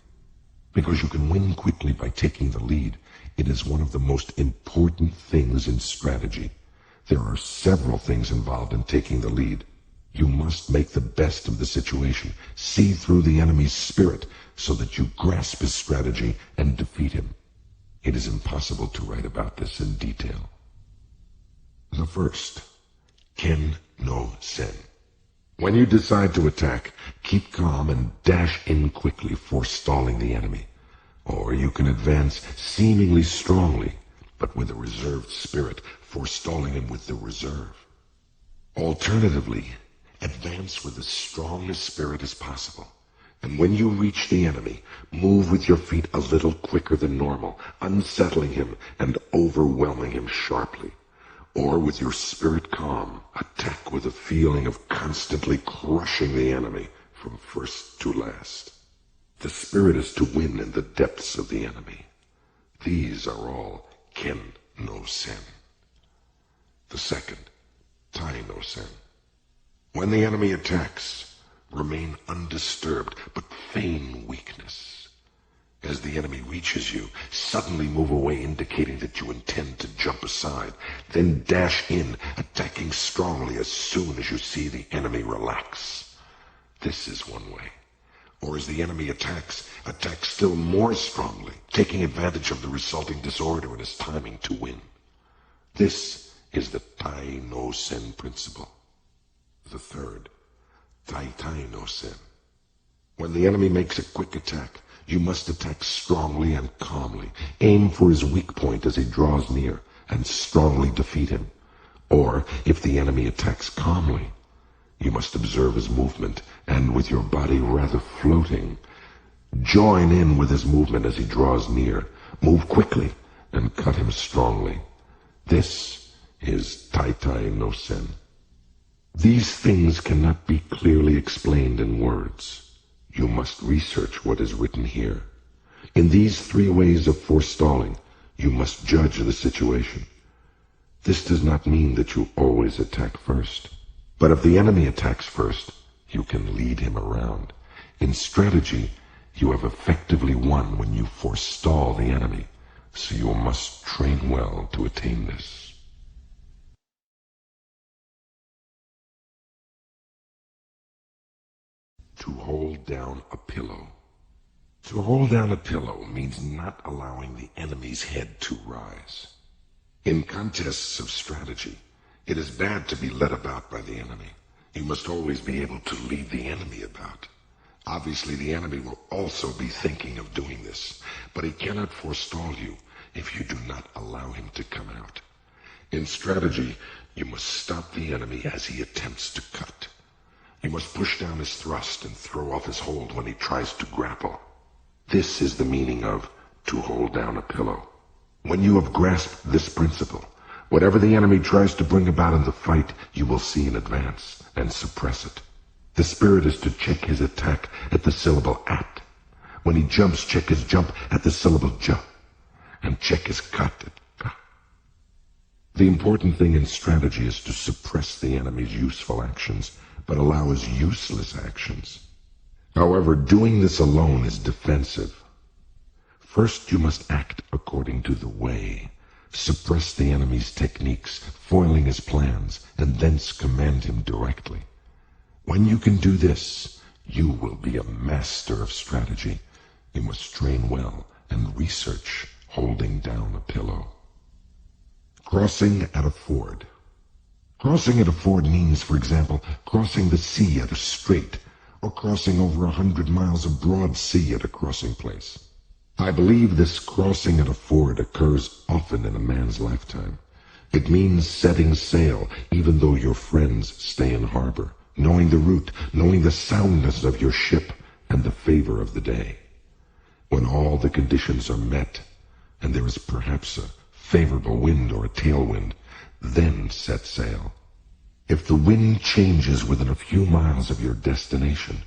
Because you can win quickly by taking the lead, it is one of the most important things in strategy. There are several things involved in taking the lead. You must make the best of the situation, see through the enemy's spirit so that you grasp his strategy and defeat him. It is impossible to write about this in detail. The first, Ken no Sen. When you decide to attack, keep calm and dash in quickly, forestalling the enemy. Or you can advance seemingly strongly, but with a reserved spirit, forestalling him with the reserve. Alternatively, advance with as strong a spirit as possible, and when you reach the enemy, move with your feet a little quicker than normal, unsettling him and overwhelming him sharply. Or with your spirit calm, attack with a feeling of constantly crushing the enemy from first to last. The spirit is to win in the depths of the enemy. These are all Ken no Sen. The second, Tai no Sen. When the enemy attacks, remain undisturbed, but feign weakness. As the enemy reaches you, suddenly move away, indicating that you intend to jump aside. Then dash in, attacking strongly as soon as you see the enemy relax. This is one way. Or as the enemy attacks, attack still more strongly, taking advantage of the resulting disorder in his timing to win. This is the Tai no Sen principle. The third, Tai no Sen. When the enemy makes a quick attack, you must attack strongly and calmly. Aim for his weak point as he draws near, and strongly defeat him. Or, if the enemy attacks calmly, you must observe his movement, and with your body rather floating, join in with his movement as he draws near. Move quickly, and cut him strongly. This is Tai no Sen. These things cannot be clearly explained in words. You must research what is written here. In these three ways of forestalling, you must judge the situation. This does not mean that you always attack first. But if the enemy attacks first, you can lead him around. In strategy, you have effectively won when you forestall the enemy, so you must train well to attain this. To hold down a pillow. To hold down a pillow means not allowing the enemy's head to rise. In contests of strategy, it is bad to be led about by the enemy. You must always be able to lead the enemy about. Obviously, the enemy will also be thinking of doing this, but he cannot forestall you if you do not allow him to come out. In strategy, you must stop the enemy as he attempts to cut. You must push down his thrust and throw off his hold when he tries to grapple. This is the meaning of to hold down a pillow. When you have grasped this principle, whatever the enemy tries to bring about in the fight, you will see in advance and suppress it. The spirit is to check his attack at the syllable at. When he jumps, check his jump at the syllable ja, and check his cut at ka. The important thing in strategy is to suppress the enemy's useful actions, but allow his useless actions. However, doing this alone is defensive. First, you must act according to the way. Suppress the enemy's techniques, foiling his plans, and thence command him directly. When you can do this, you will be a master of strategy. You must train well and research holding down a pillow. Crossing at a ford. Crossing at a ford means, for example, crossing the sea at a strait, or crossing over 100 miles of broad sea at a crossing place. I believe this crossing at a ford occurs often in a man's lifetime. It means setting sail, even though your friends stay in harbor, knowing the route, knowing the soundness of your ship, and the favor of the day. When all the conditions are met, and there is perhaps a favorable wind or a tailwind, then set sail. If the wind changes within a few miles of your destination,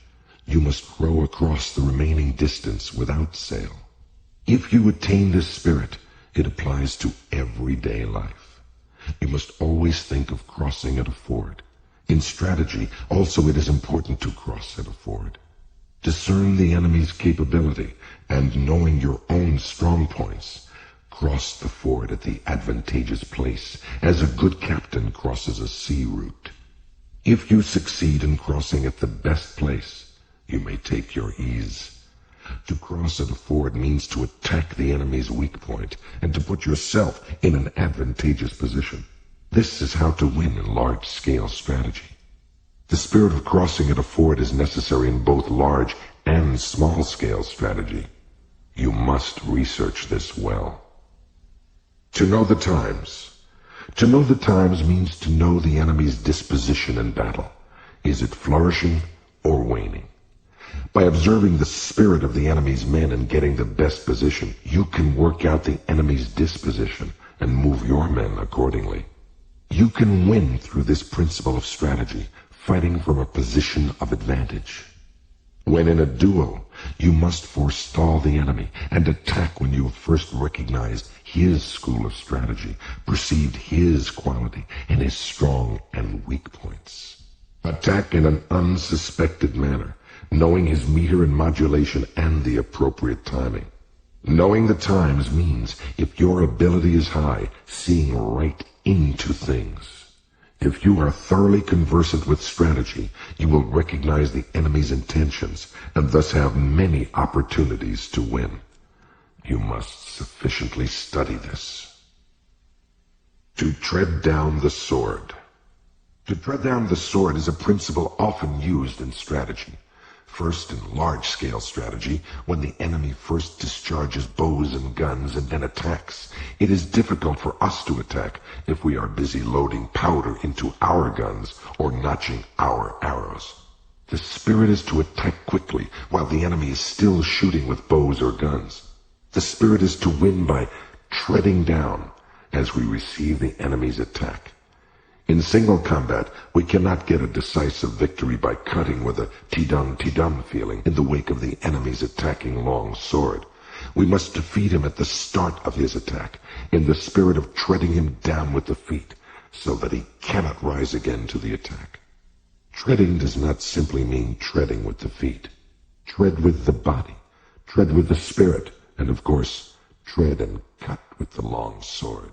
you must row across the remaining distance without sail. If you attain this spirit, it applies to everyday life. You must always think of crossing at a ford. In strategy, also it is important to cross at a ford. Discern the enemy's capability, and knowing your own strong points, Cross the ford at the advantageous place, as a good captain crosses a sea route. If you succeed in crossing at the best place, you may take your ease. To cross at a ford means to attack the enemy's weak point and to put yourself in an advantageous position. This is how to win in large-scale strategy. The spirit of crossing at a ford is necessary in both large and small-scale strategy. You must research this well. To know the times. To know the times means to know the enemy's disposition in battle. Is it flourishing or waning? By observing the spirit of the enemy's men and getting the best position, you can work out the enemy's disposition and move your men accordingly. You can win through this principle of strategy, fighting from a position of advantage. When in a duel, you must forestall the enemy and attack when you have first recognized his school of strategy, perceived his quality and his strong and weak points. Attack in an unsuspected manner, knowing his meter and modulation and the appropriate timing. Knowing the times means, if your ability is high, seeing right into things. If you are thoroughly conversant with strategy, you will recognize the enemy's intentions and thus have many opportunities to win. You must sufficiently study this. To tread down the sword. To tread down the sword is a principle often used in strategy. First, in large-scale strategy, when the enemy first discharges bows and guns and then attacks, it is difficult for us to attack if we are busy loading powder into our guns or notching our arrows. The spirit is to attack quickly while the enemy is still shooting with bows or guns. The spirit is to win by treading down as we receive the enemy's attack. In single combat, we cannot get a decisive victory by cutting with a tidum feeling in the wake of the enemy's attacking long sword. We must defeat him at the start of his attack, in the spirit of treading him down with the feet, so that he cannot rise again to the attack. Treading does not simply mean treading with the feet. Tread with the body, tread with the spirit, and of course, tread and cut with the long sword.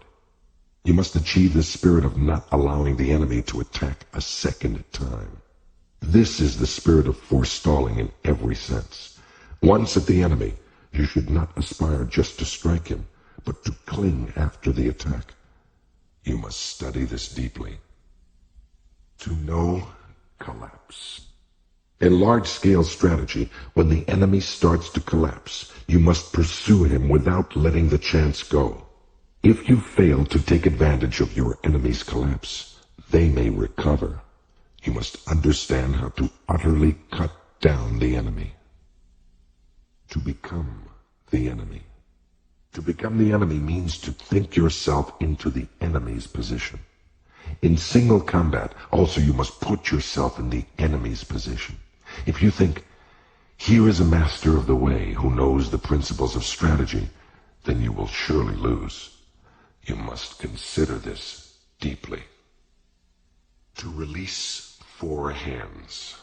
You must achieve the spirit of not allowing the enemy to attack a second time. This is the spirit of forestalling in every sense. Once at the enemy, you should not aspire just to strike him, but to cling after the attack. You must study this deeply. To know collapse. In large-scale strategy, when the enemy starts to collapse, you must pursue him without letting the chance go. If you fail to take advantage of your enemy's collapse, they may recover. You must understand how to utterly cut down the enemy. To become the enemy. To become the enemy means to think yourself into the enemy's position. In single combat, also you must put yourself in the enemy's position. If you think, here is a master of the way who knows the principles of strategy, then you will surely lose. You must consider this deeply. To release four hands.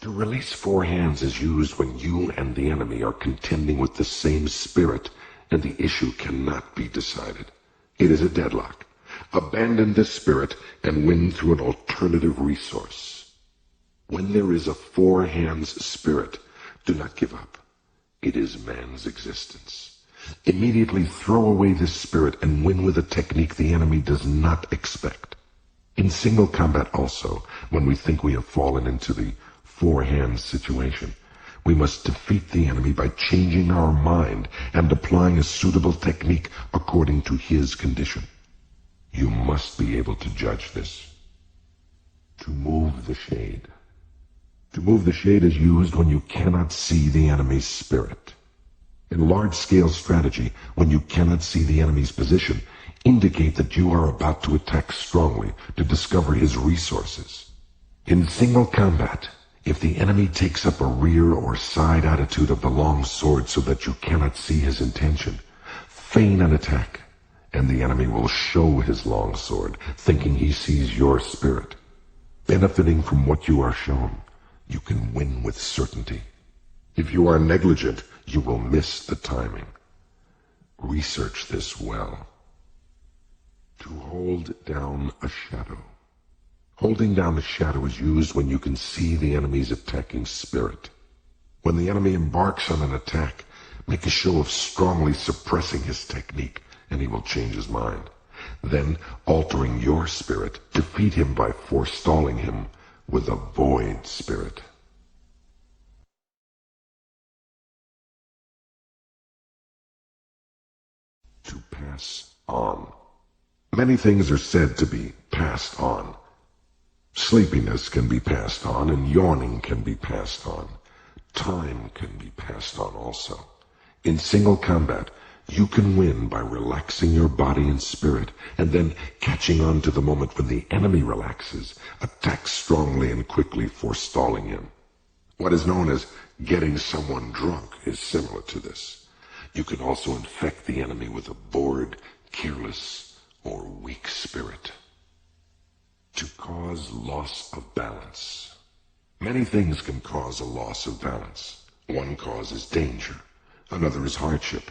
To release four hands is used when you and the enemy are contending with the same spirit and the issue cannot be decided. It is a deadlock. Abandon this spirit and win through an alternative resource. When there is a four hands spirit, do not give up. It is man's existence. Immediately throw away this spirit and win with a technique the enemy does not expect. In single combat also, when we think we have fallen into the four hands situation, we must defeat the enemy by changing our mind and applying a suitable technique according to his condition. You must be able to judge this. To move the shade. To move the shade is used when you cannot see the enemy's spirit. In large-scale strategy, when you cannot see the enemy's position, indicate that you are about to attack strongly to discover his resources. In single combat, if the enemy takes up a rear or side attitude of the long sword so that you cannot see his intention, feign an attack, and the enemy will show his long sword, thinking he sees your spirit. Benefiting from what you are shown, you can win with certainty. If you are negligent, you will miss the timing. Research this well. To hold down a shadow. Holding down a shadow is used when you can see the enemy's attacking spirit. When the enemy embarks on an attack, make a show of strongly suppressing his technique, and he will change his mind. Then, altering your spirit, defeat him by forestalling him with a void spirit. To pass on. Many things are said to be passed on. Sleepiness can be passed on, and yawning can be passed on. Time can be passed on also. In single combat, you can win by relaxing your body and spirit, and then catching on to the moment when the enemy relaxes, attack strongly and quickly, forestalling him. What is known as getting someone drunk is similar to this. You can also infect the enemy with a bored, careless, or weak spirit. To cause loss of balance. Many things can cause a loss of balance. One cause is danger, another is hardship,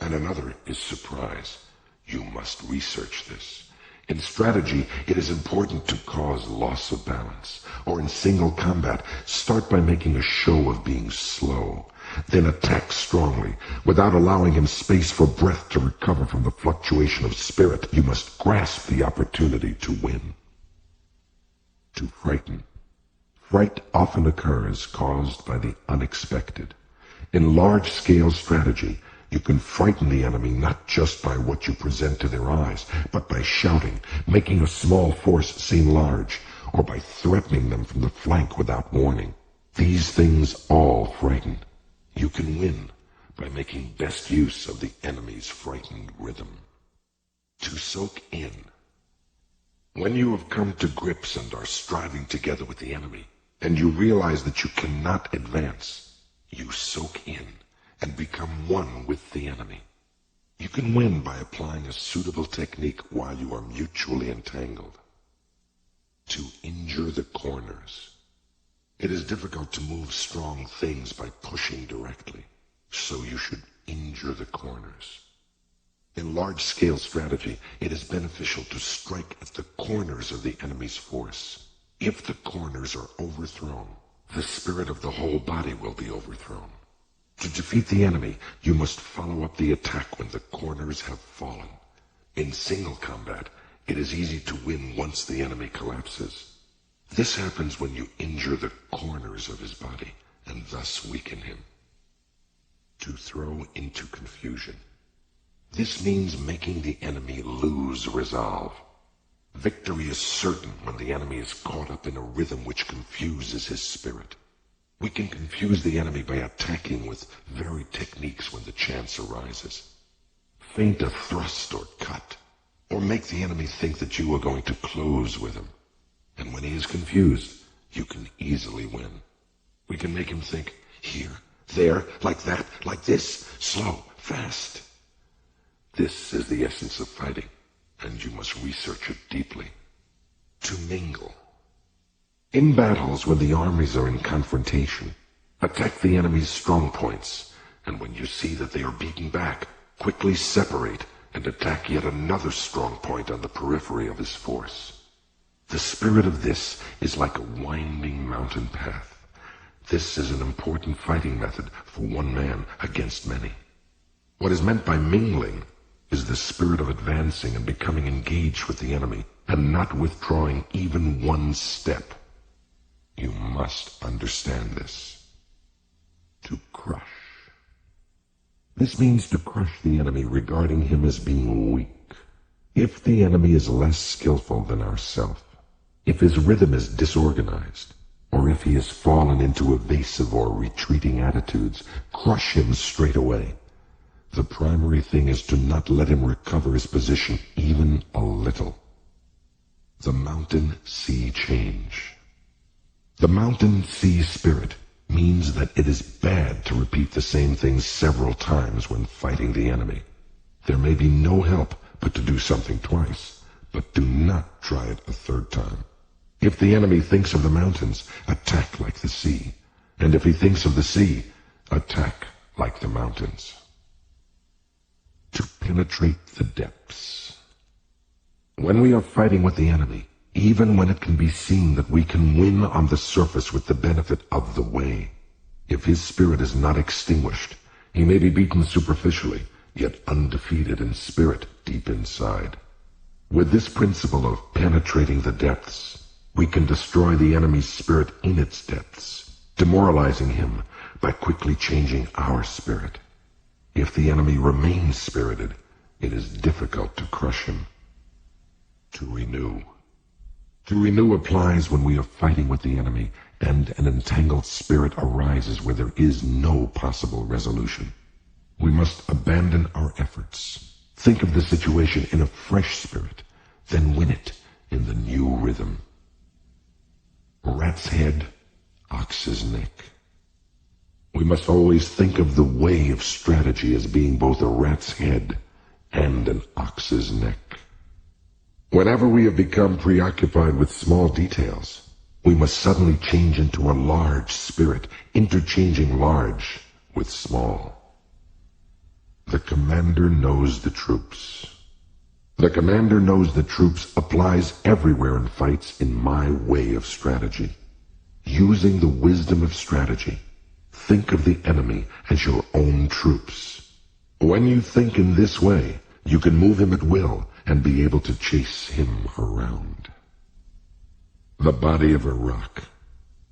and another is surprise. You must research this. In strategy, it is important to cause loss of balance, or in single combat, start by making a show of being slow, then attack strongly, without allowing him space for breath to recover from the fluctuation of spirit. You must grasp the opportunity to win. To frighten. Fright often occurs caused by the unexpected. In large-scale strategy, you can frighten the enemy not just by what you present to their eyes, but by shouting, making a small force seem large, or by threatening them from the flank without warning. These things all frighten. You can win by making best use of the enemy's frightened rhythm. To soak in. When you have come to grips and are striving together with the enemy, and you realize that you cannot advance, you soak in and become one with the enemy. You can win by applying a suitable technique while you are mutually entangled. To injure the corners. It is difficult to move strong things by pushing directly, so you should injure the corners. In large-scale strategy, it is beneficial to strike at the corners of the enemy's force. If the corners are overthrown, the spirit of the whole body will be overthrown. To defeat the enemy, you must follow up the attack when the corners have fallen. In single combat, it is easy to win once the enemy collapses. This happens when you injure the corners of his body, and thus weaken him. To throw into confusion. This means making the enemy lose resolve. Victory is certain when the enemy is caught up in a rhythm which confuses his spirit. We can confuse the enemy by attacking with varied techniques when the chance arises. Feint a thrust or cut, or make the enemy think that you are going to close with him. And when he is confused, you can easily win. We can make him think, here, there, like that, like this, slow, fast. This is the essence of fighting, and you must research it deeply. To mingle. In battles when the armies are in confrontation, attack the enemy's strong points, and when you see that they are beaten back, quickly separate and attack yet another strong point on the periphery of his force. The spirit of this is like a winding mountain path. This is an important fighting method for one man against many. What is meant by mingling is the spirit of advancing and becoming engaged with the enemy, and not withdrawing even one step. You must understand this. To crush. This means to crush the enemy regarding him as being weak. If the enemy is less skillful than ourselves, if his rhythm is disorganized, or if he has fallen into evasive or retreating attitudes, crush him straight away. The primary thing is to not let him recover his position even a little. The mountain sea change. The mountain sea spirit means that it is bad to repeat the same thing several times when fighting the enemy. There may be no help but to do something twice, but do not try it a third time. If the enemy thinks of the mountains, attack like the sea, and if he thinks of the sea, attack like the mountains. to penetrate the depths. When we are fighting with the enemy, even when it can be seen that we can win on the surface with the benefit of the way, if his spirit is not extinguished, he may be beaten superficially, yet undefeated in spirit deep inside. With this principle of penetrating the depths, we can destroy the enemy's spirit in its depths, demoralizing him by quickly changing our spirit. If the enemy remains spirited, it is difficult to crush him. To renew. To renew applies when we are fighting with the enemy and an entangled spirit arises where there is no possible resolution. We must abandon our efforts. Think of the situation in a fresh spirit, then win it in the new rhythm. Rat's head, ox's neck. We must always think of the way of strategy as being both a rat's head and an ox's neck. Whenever we have become preoccupied with small details, we must suddenly change into a large spirit, interchanging large with small. The commander knows the troops. The commander knows the troops applies everywhere in fights in my way of strategy. Using the wisdom of strategy, think of the enemy as your own troops. When you think in this way, you can move him at will and be able to chase him around. The body of a rock.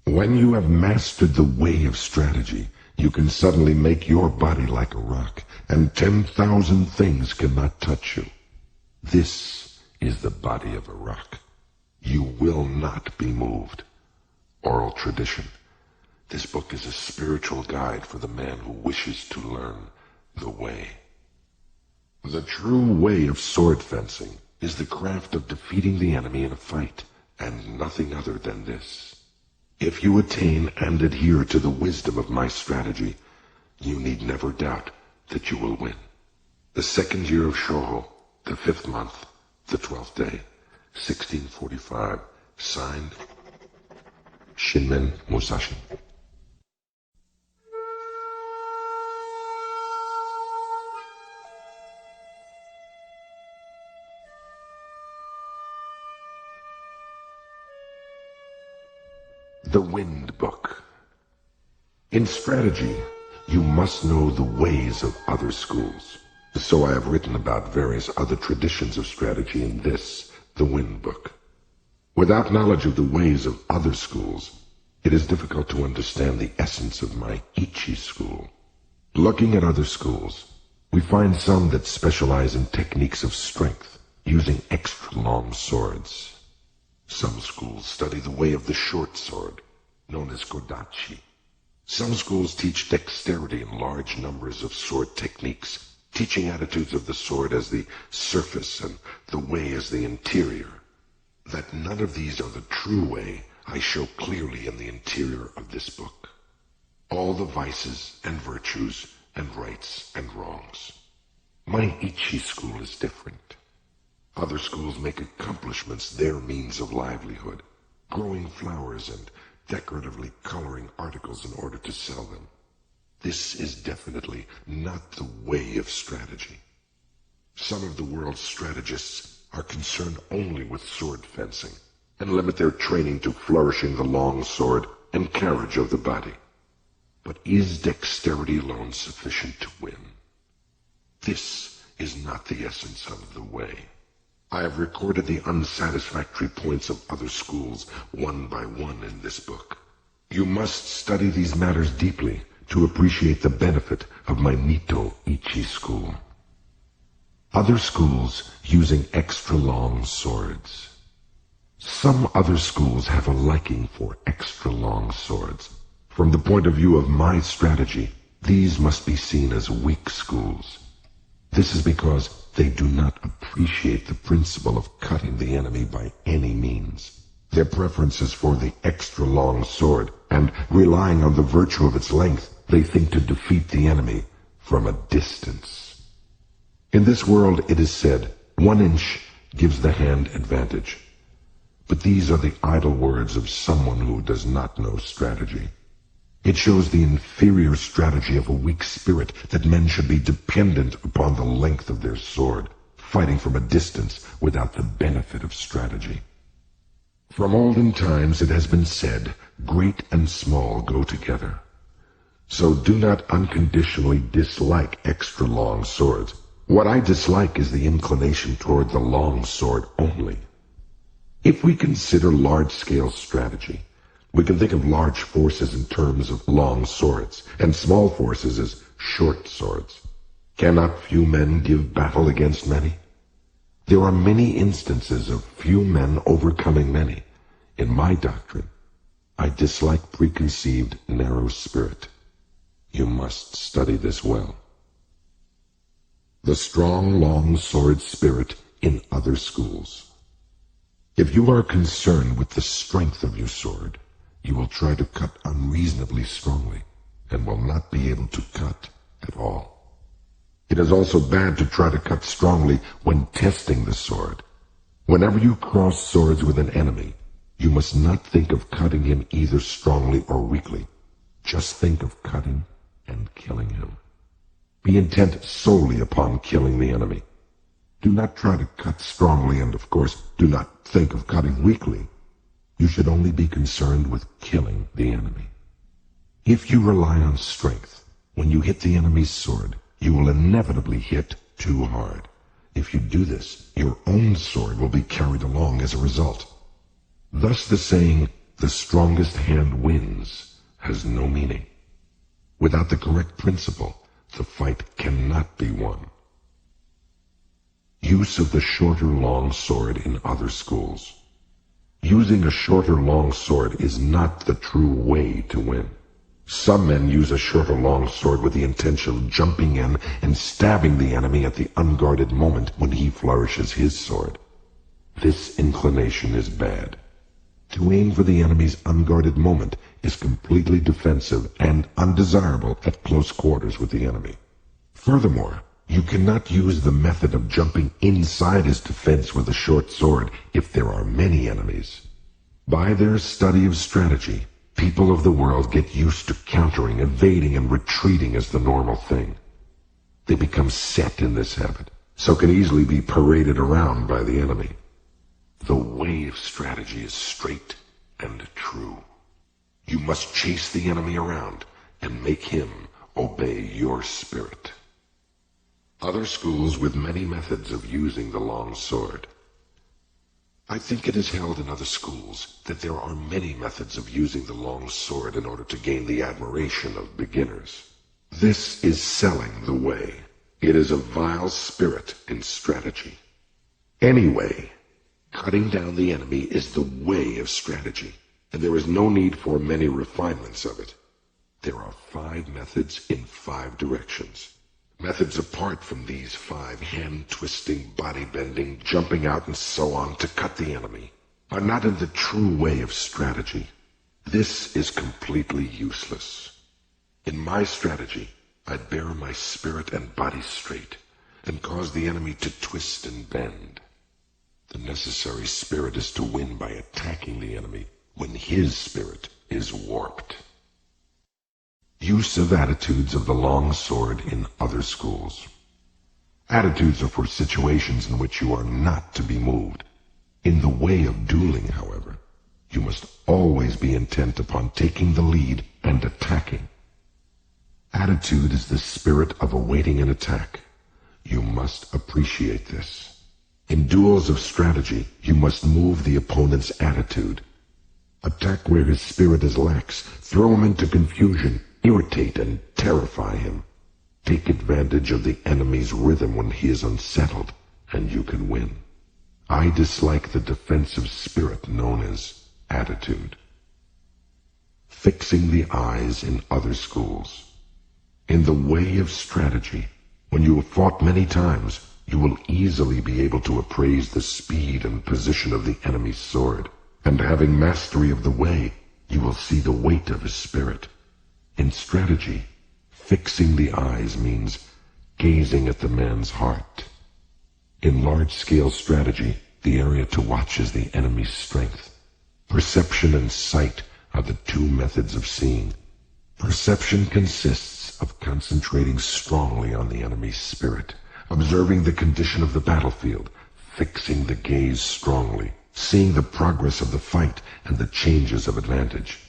When you have mastered the way of strategy, you can suddenly make your body like a rock, and 10,000 things cannot touch you. This is the body of a rock. You will not be moved. Oral tradition. This book is a spiritual guide for the man who wishes to learn the way. The true way of sword fencing is the craft of defeating the enemy in a fight, and nothing other than this. If you attain and adhere to the wisdom of my strategy, you need never doubt that you will win. The second year of Shōhō, the 5th month, the 12th day, 1645, signed, Shinmen Musashi. The Wind Book. In strategy, you must know the ways of other schools. So I have written about various other traditions of strategy in this, the Wind Book. Without knowledge of the ways of other schools, it is difficult to understand the essence of my Ichi school. Looking at other schools, we find some that specialize in techniques of strength, using extra long swords. Some schools study the way of the short sword, known as kodachi. Some schools teach dexterity in large numbers of sword techniques, teaching attitudes of the sword as the surface and the way as the interior. That none of these are the true way, I show clearly in the interior of this book. All the vices and virtues and rights and wrongs. My Ichi school is different. Other schools make accomplishments their means of livelihood, growing flowers and decoratively coloring articles in order to sell them. This is definitely not the way of strategy. Some of the world's strategists are concerned only with sword fencing and limit their training to flourishing the long sword and carriage of the body. But is dexterity alone sufficient to win? This is not the essence of the way. I have recorded the unsatisfactory points of other schools one by one in this book. You must study these matters deeply to appreciate the benefit of my Nito Ichi school. Other schools using extra long swords. Some other schools have a liking for extra long swords. From the point of view of my strategy, these must be seen as weak schools. This is because they do not appreciate the principle of cutting the enemy by any means. Their preference is for the extra long sword, and relying on the virtue of its length, they think to defeat the enemy from a distance. In this world it is said, 1 inch gives the hand advantage. But these are the idle words of someone who does not know strategy. It shows the inferior strategy of a weak spirit that men should be dependent upon the length of their sword, fighting from a distance without the benefit of strategy. From olden times it has been said, great and small go together. So do not unconditionally dislike extra long swords. What I dislike is the inclination toward the long sword only. If we consider large-scale strategy, we can think of large forces in terms of long swords, and small forces as short swords. Cannot few men give battle against many? There are many instances of few men overcoming many. In my doctrine, I dislike preconceived, narrow spirit. You must study this well. The strong, long sword spirit in other schools. If you are concerned with the strength of your sword, you will try to cut unreasonably strongly, and will not be able to cut at all. It is also bad to try to cut strongly when testing the sword. Whenever you cross swords with an enemy, you must not think of cutting him either strongly or weakly. Just think of cutting and killing him. Be intent solely upon killing the enemy. Do not try to cut strongly, and of course, do not think of cutting weakly. You should only be concerned with killing the enemy. If you rely on strength, when you hit the enemy's sword, you will inevitably hit too hard. If you do this, your own sword will be carried along as a result. Thus the saying, the strongest hand wins, has no meaning. Without the correct principle, the fight cannot be won. Use of the shorter long sword in other schools. Using a shorter long sword is not the true way to win. Some men use a shorter long sword with the intention of jumping in and stabbing the enemy at the unguarded moment when he flourishes his sword. This inclination is bad. To aim for the enemy's unguarded moment is completely defensive and undesirable at close quarters with the enemy. Furthermore, you cannot use the method of jumping inside his defense with a short sword if there are many enemies. By their study of strategy, people of the world get used to countering, evading, and retreating as the normal thing. They become set in this habit, so can easily be paraded around by the enemy. The way of strategy is straight and true. You must chase the enemy around and make him obey your spirit. Other schools with many methods of using the long sword. I think it is held in other schools that there are many methods of using the long sword in order to gain the admiration of beginners. This is selling the way. It is a vile spirit in strategy. Anyway, cutting down the enemy is the way of strategy, and there is no need for many refinements of it. There are 5 methods in 5 directions. Methods apart from these 5 hand-twisting, body-bending, jumping out and so on to cut the enemy are not in the true way of strategy. This is completely useless. In my strategy, I bear my spirit and body straight and cause the enemy to twist and bend. The necessary spirit is to win by attacking the enemy when his spirit is warped. Use of attitudes of the long sword in other schools. Attitudes are for situations in which you are not to be moved. In the way of dueling, however, you must always be intent upon taking the lead and attacking. Attitude is the spirit of awaiting an attack. You must appreciate this. In duels of strategy, you must move the opponent's attitude. Attack where his spirit is lax, throw him into confusion, irritate and terrify him. Take advantage of the enemy's rhythm when he is unsettled, and you can win. I dislike the defensive spirit known as attitude. Fixing the eyes in other schools. In the way of strategy, when you have fought many times, you will easily be able to appraise the speed and position of the enemy's sword, and having mastery of the way, you will see the weight of his spirit. In strategy, fixing the eyes means gazing at the man's heart. In large-scale strategy, the area to watch is the enemy's strength. Perception and sight are the 2 methods of seeing. Perception consists of concentrating strongly on the enemy's spirit, observing the condition of the battlefield, fixing the gaze strongly, seeing the progress of the fight and the changes of advantage.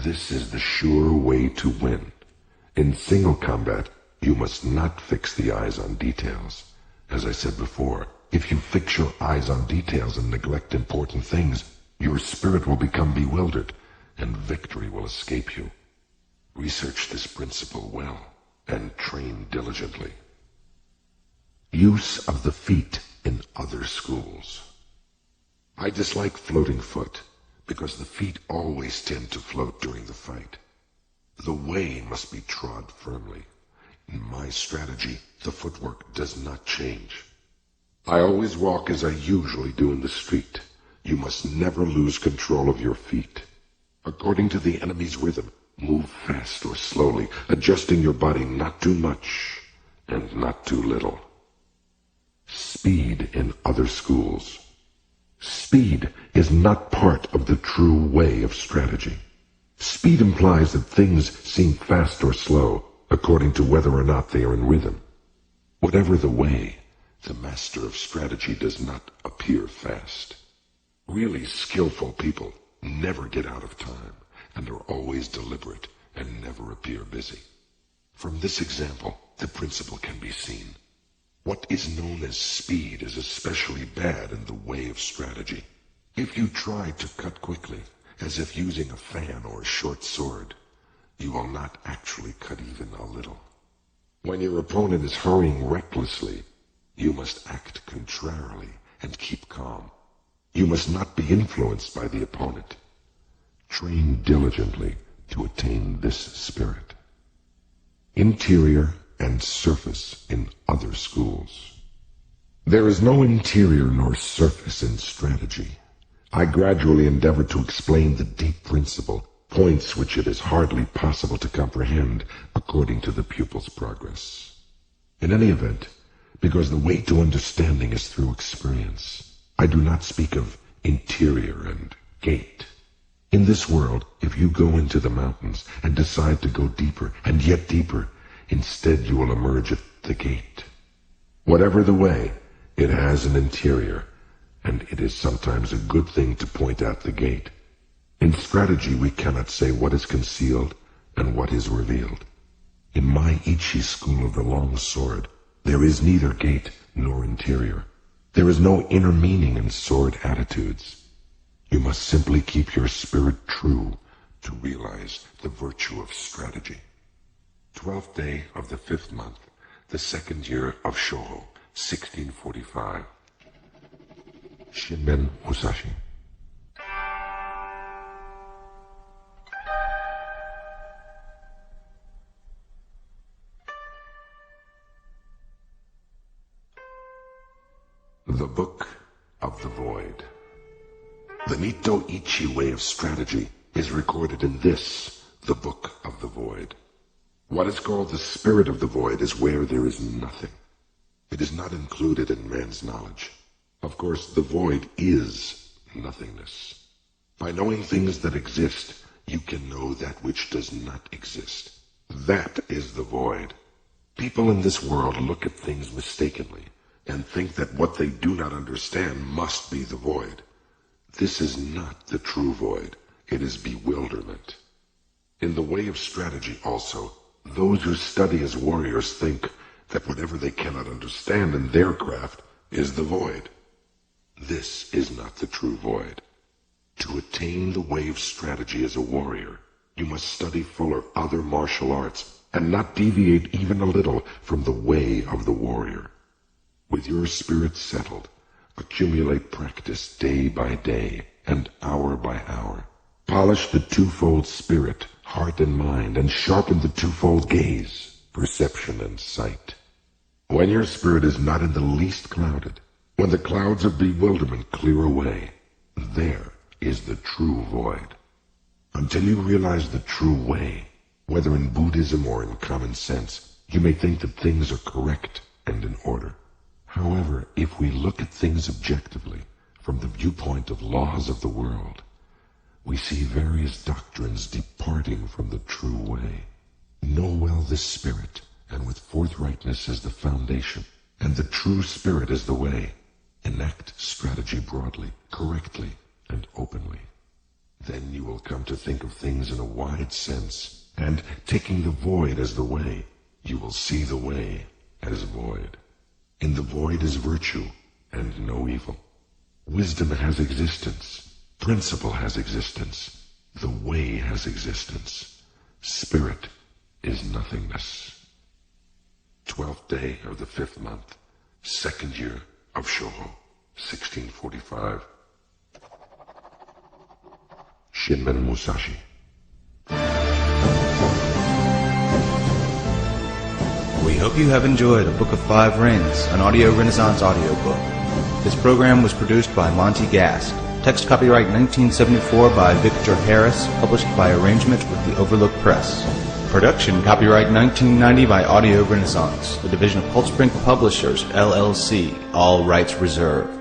This is the sure way to win. In single combat, you must not fix the eyes on details. As I said before, if you fix your eyes on details and neglect important things, your spirit will become bewildered, and victory will escape you. Research this principle well, and train diligently. Use of the feet in other schools. I dislike floating foot, because the feet always tend to float during the fight. The way must be trod firmly. In my strategy, the footwork does not change. I always walk as I usually do in the street. You must never lose control of your feet. According to the enemy's rhythm, move fast or slowly, adjusting your body not too much and not too little. Speed in other schools. Speed is not part of the true way of strategy. Speed implies that things seem fast or slow, according to whether or not they are in rhythm. Whatever the way, the master of strategy does not appear fast. Really skillful people never get out of time, and are always deliberate and never appear busy. From this example, the principle can be seen. What is known as speed is especially bad in the way of strategy. If you try to cut quickly, as if using a fan or a short sword, you will not actually cut even a little. When your opponent is hurrying recklessly, you must act contrarily and keep calm. You must not be influenced by the opponent. Train diligently to attain this spirit. Interior and surface in other schools. There is no interior nor surface in strategy. I gradually endeavor to explain the deep principle, points which it is hardly possible to comprehend according to the pupil's progress. In any event, because the way to understanding is through experience, I do not speak of interior and gate. In this world, if you go into the mountains and decide to go deeper and yet deeper, instead you will emerge at the gate. Whatever the way, it has an interior, and it is sometimes a good thing to point out the gate. In strategy, we cannot say what is concealed and what is revealed. In my Ichi school of the long sword, there is neither gate nor interior. There is no inner meaning in sword attitudes. You must simply keep your spirit true to realize the virtue of strategy. 12th day of the 5th month, the 2nd year of Shōhō, 1645. Shinmen Musashi. The Book of the Void. The Niten Ichi way of strategy is recorded in this, the Book of the Void. What is called the spirit of the void is where there is nothing. It is not included in man's knowledge. Of course, the void is nothingness. By knowing things that exist, you can know that which does not exist. That is the void. People in this world look at things mistakenly and think that what they do not understand must be the void. This is not the true void. It is bewilderment. In the way of strategy also, those who study as warriors think that whatever they cannot understand in their craft is the void. This is not the true void. To attain the way of strategy as a warrior, you must study fuller other martial arts and not deviate even a little from the way of the warrior. With your spirit settled, accumulate practice day by day and hour by hour. Polish the twofold spirit, heart and mind, and sharpen the twofold gaze, perception and sight. When your spirit is not in the least clouded, when the clouds of bewilderment clear away, there is the true void. Until you realize the true way, whether in Buddhism or in common sense, you may think that things are correct and in order. However, if we look at things objectively, from the viewpoint of laws of the world, we see various doctrines departing from the true way. Know well this spirit, and with forthrightness as the foundation, and the true spirit as the way. Enact strategy broadly, correctly, and openly. Then you will come to think of things in a wide sense, and taking the void as the way, you will see the way as void. In the void is virtue, and no evil. Wisdom has existence. Principle has existence. The way has existence. Spirit is nothingness. 12th day of the 5th month, 2nd year of Shōhō, 1645. Shinmen Musashi. We hope you have enjoyed A Book of Five Rings, an audio Renaissance audiobook. This program was produced by Monty Gast. Text copyright 1974 by Victor Harris, published by arrangement with the Overlook Press. Production copyright 1990 by Audio Renaissance, the division of Cold Spring Publishers, LLC, all rights reserved.